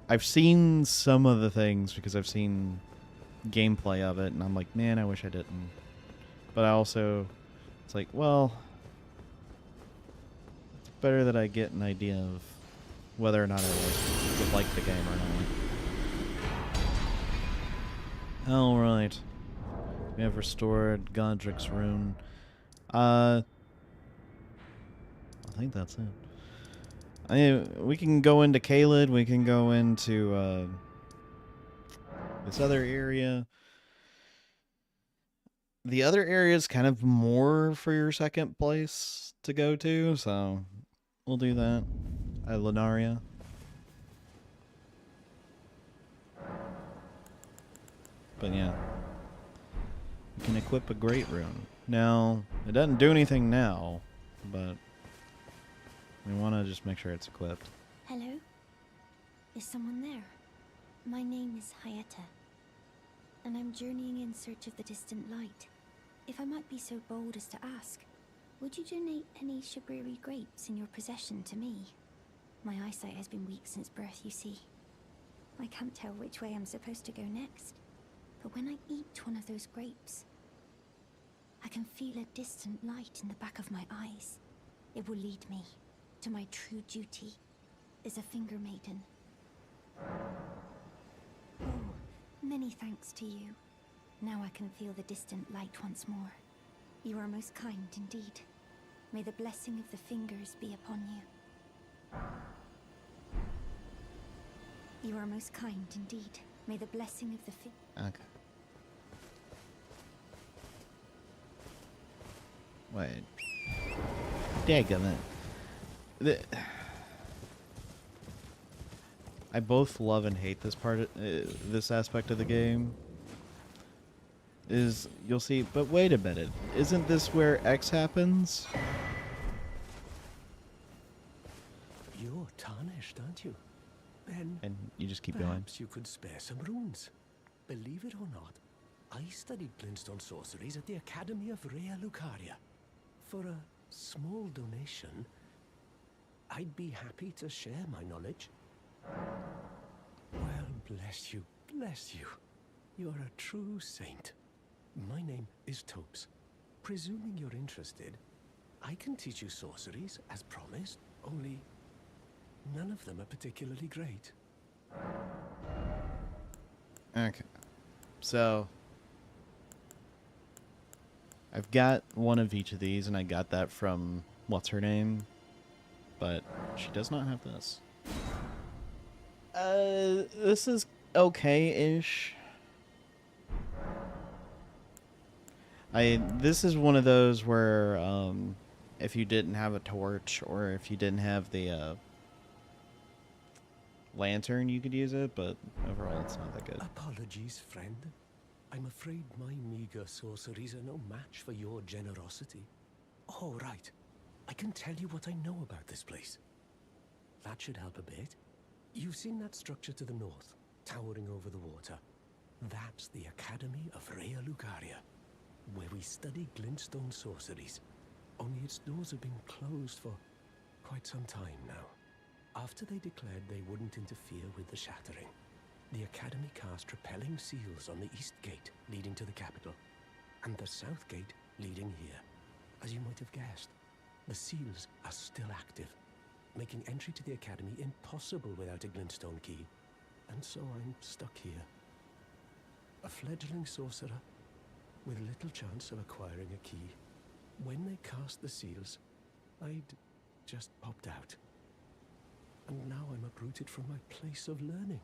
I've seen some of the things because I've seen gameplay of it and I'm like, man, I wish I didn't. But I also, it's like, well, it's better that I get an idea of whether or not I would like the game or not. Alright. We have restored Godric's rune. I think that's it. We can go into Caelid, we can go into this other area. The other area is kind of more for your second place to go to, so we'll do that. Lunaria. But yeah. We can equip a great rune. Now, it doesn't do anything now, but we want to just make sure it's equipped. Hello? Is someone there? My name is Hayata, and I'm journeying in search of the distant light. If I might be so bold as to ask, would you donate any Shabriri grapes in your possession to me? My eyesight has been weak since birth, you see. I can't tell which way I'm supposed to go next, but when I eat one of those grapes, I can feel a distant light in the back of my eyes. It will lead me to my true duty as a finger maiden. Oh, many thanks to you. Now I can feel the distant light once more. You are most kind indeed. May the blessing of the fingers be upon you. You are most kind indeed. May the blessing of the Okay. Wait. Daggum it. I both love and hate this part, this aspect of the game. You'll see, but wait a minute. Isn't this where X happens? You're tarnished, aren't you? Then And you just keep going. perhaps you could spare some runes. Believe it or not, I studied glintstone sorceries at the Academy of Rea Lucaria. For a small donation, I'd be happy to share my knowledge. Well, bless you, bless you. You're a true saint. My name is Topes. Presuming you're interested, I can teach you sorceries, as promised, only none of them are particularly great. Okay. So, I've got one of each of these, and I got that from what's her name, but she does not have this. This is okay-ish. This is one of those where, if you didn't have a torch, or if you didn't have the, lantern, you could use it, but overall it's not that good. Apologies, friend. I'm afraid my meager sorceries are no match for your generosity. Oh, right. I can tell you what I know about this place. That should help a bit. You've seen that structure to the north, towering over the water. That's the Academy of Rea Lucaria, where we study glintstone sorceries. Only its doors have been closed for quite some time now. After they declared they wouldn't interfere with the shattering, the Academy cast repelling seals on the east gate leading to the capital, and the south gate leading here. As you might have guessed, the seals are still active, making entry to the Academy impossible without a glintstone key. And so I'm stuck here. A fledgling sorcerer with little chance of acquiring a key. When they cast the seals, I'd just popped out. And now I'm uprooted from my place of learning.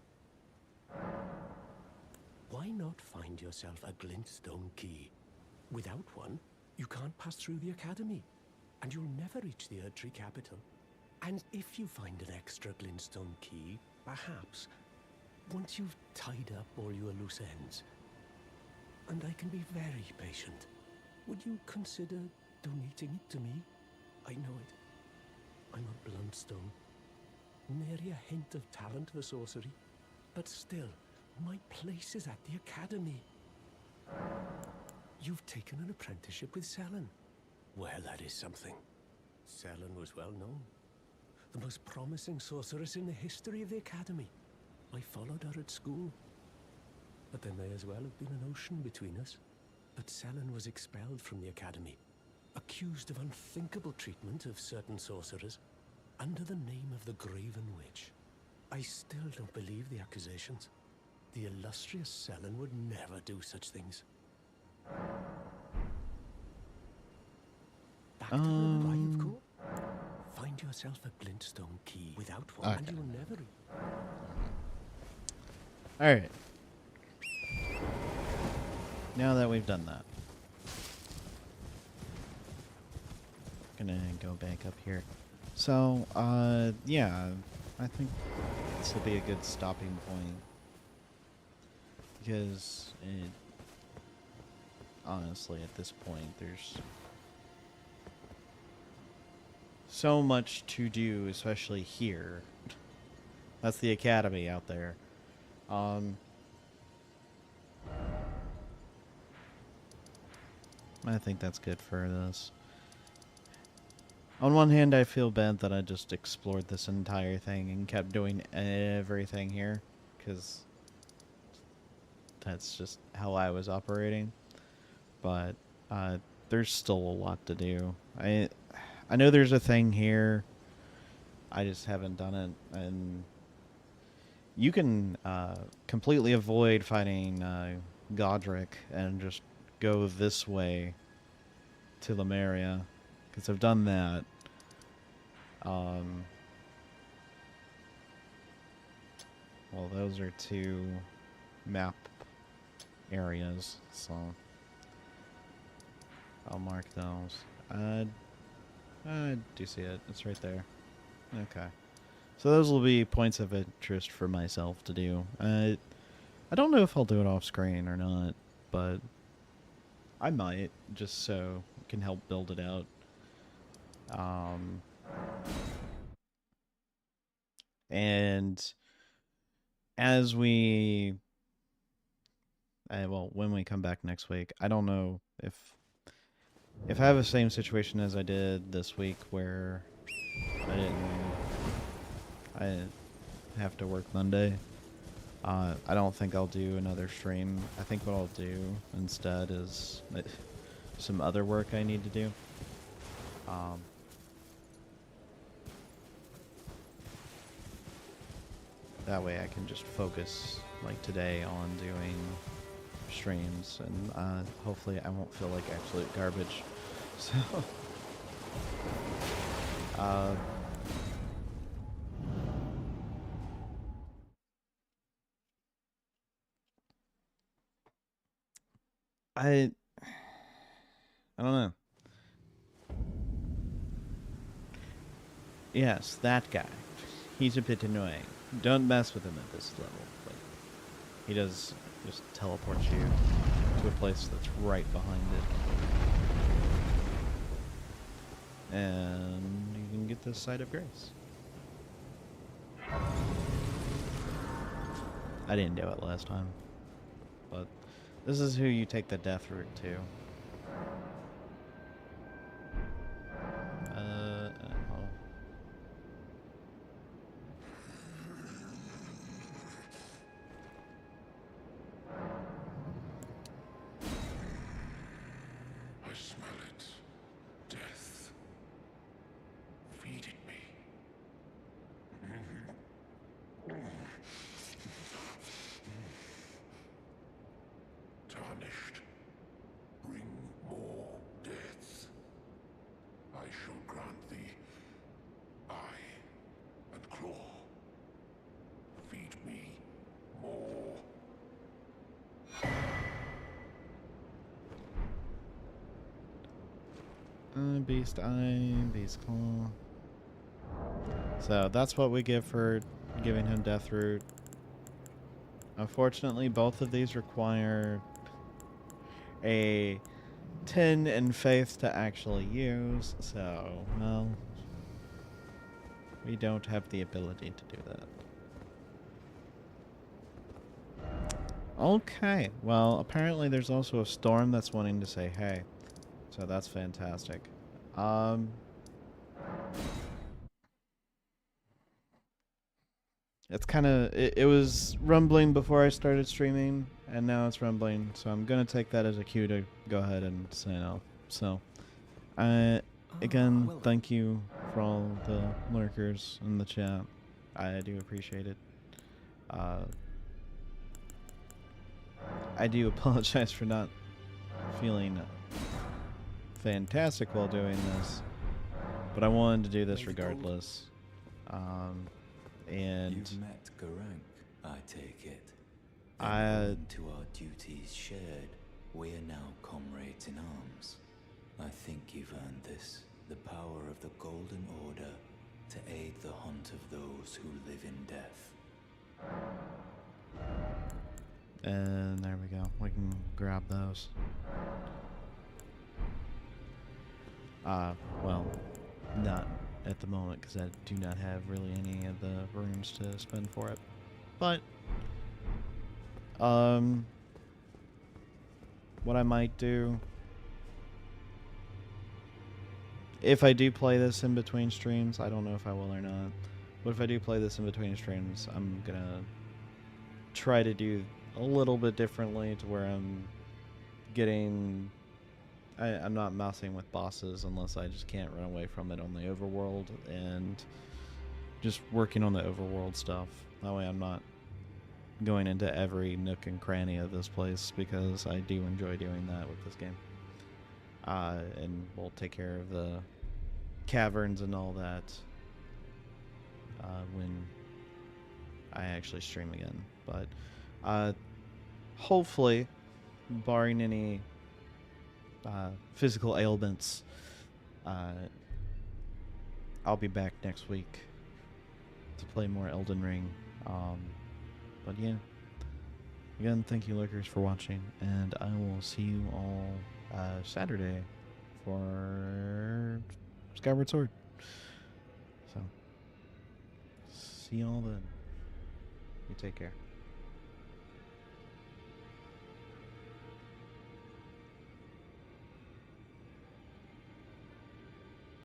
Why not find yourself a glintstone key? Without one, you can't pass through the academy, and you'll never reach the Erdtree capital. And if you find an extra glintstone key, perhaps, once you've tied up all your loose ends, and I can be very patient, would you consider donating it to me? I know it. I'm a bluntstone. Nary a hint of talent for sorcery. But still, my place is at the academy. You've taken an apprenticeship with Selen. Well, that is something. Selen was well known. The most promising sorceress in the history of the academy. I followed her at school. But there may as well have been an ocean between us. But Selen was expelled from the academy, accused of unthinkable treatment of certain sorcerers, under the name of the Graven Witch. I still don't believe the accusations. The illustrious Selen would never do such things. Back to the Riot Core. Find yourself a glintstone key. Without one, and you'll never... Alright. Now that we've done that, gonna go back up here. So, yeah, I think this will be a good stopping point. Because, honestly, at this point, there's so much to do, especially here. That's the academy out there. I think that's good for this. On one hand, I feel bad that I just explored this entire thing and kept doing everything here, because that's just how I was operating. But there's still a lot to do. I know there's a thing here. I just haven't done it, and you can completely avoid fighting Godric and just go this way to Lemuria, because I've done that. Well, those are two map areas, so I'll mark those. I do see it. It's right there. Okay. So those will be points of interest for myself to do. I don't know if I'll do it off screen or not, but I might, just so it can help build it out. And as we... well, when we come back next week, I don't know if I have the same situation as I did this week where I have to work Monday. I don't think I'll do another stream. I think what I'll do instead is some other work I need to do. That way I can just focus, like today, on doing streams, and hopefully I won't feel like absolute garbage. So, I don't know. Yes, that guy. He's a bit annoying. Don't mess with him at this level, but he does just teleport you to a place that's right behind it. And you can get this Site of Grace. I didn't do it last time, but this is who you take the death route to. I smell it. Death. Feeding me. Beast Eye, Beast Claw. So that's what we get for giving him Death Root. Unfortunately, both of these require a 10 in faith to actually use, so, well, we don't have the ability to do that. Okay, well, apparently there's also a storm that's wanting to say hey, so that's fantastic. It's kind of, it was rumbling before I started streaming, and now it's rumbling, so I'm going to take that as a cue to go ahead and sign off. So, again, thank you for all the lurkers in the chat. I do appreciate it. I do apologize for not feeling fantastic while doing this, but I wanted to do this regardless. And you've met Garang, I take it. Then to our duties shared, we are now comrades in arms. I think you've earned this, the power of the Golden Order to aid the hunt of those who live in death. And there we go. We can grab those. Well, not at the moment, because I do not have really any of the runes to spend for it. But, what I might do, if I do play this in between streams, I don't know if I will or not, but if I do play this in between streams, I'm gonna try to do a little bit differently to where I'm getting... I'm not messing with bosses unless I just can't run away from it on the overworld, and just working on the overworld stuff. That way I'm not going into every nook and cranny of this place, because I do enjoy doing that with this game. And we'll take care of the caverns and all that when I actually stream again. But hopefully, barring any physical ailments, I'll be back next week to play more Elden Ring. But yeah, again, thank you lurkers for watching, and I will see you all Saturday for Skyward Sword. So, see y'all then. You take care.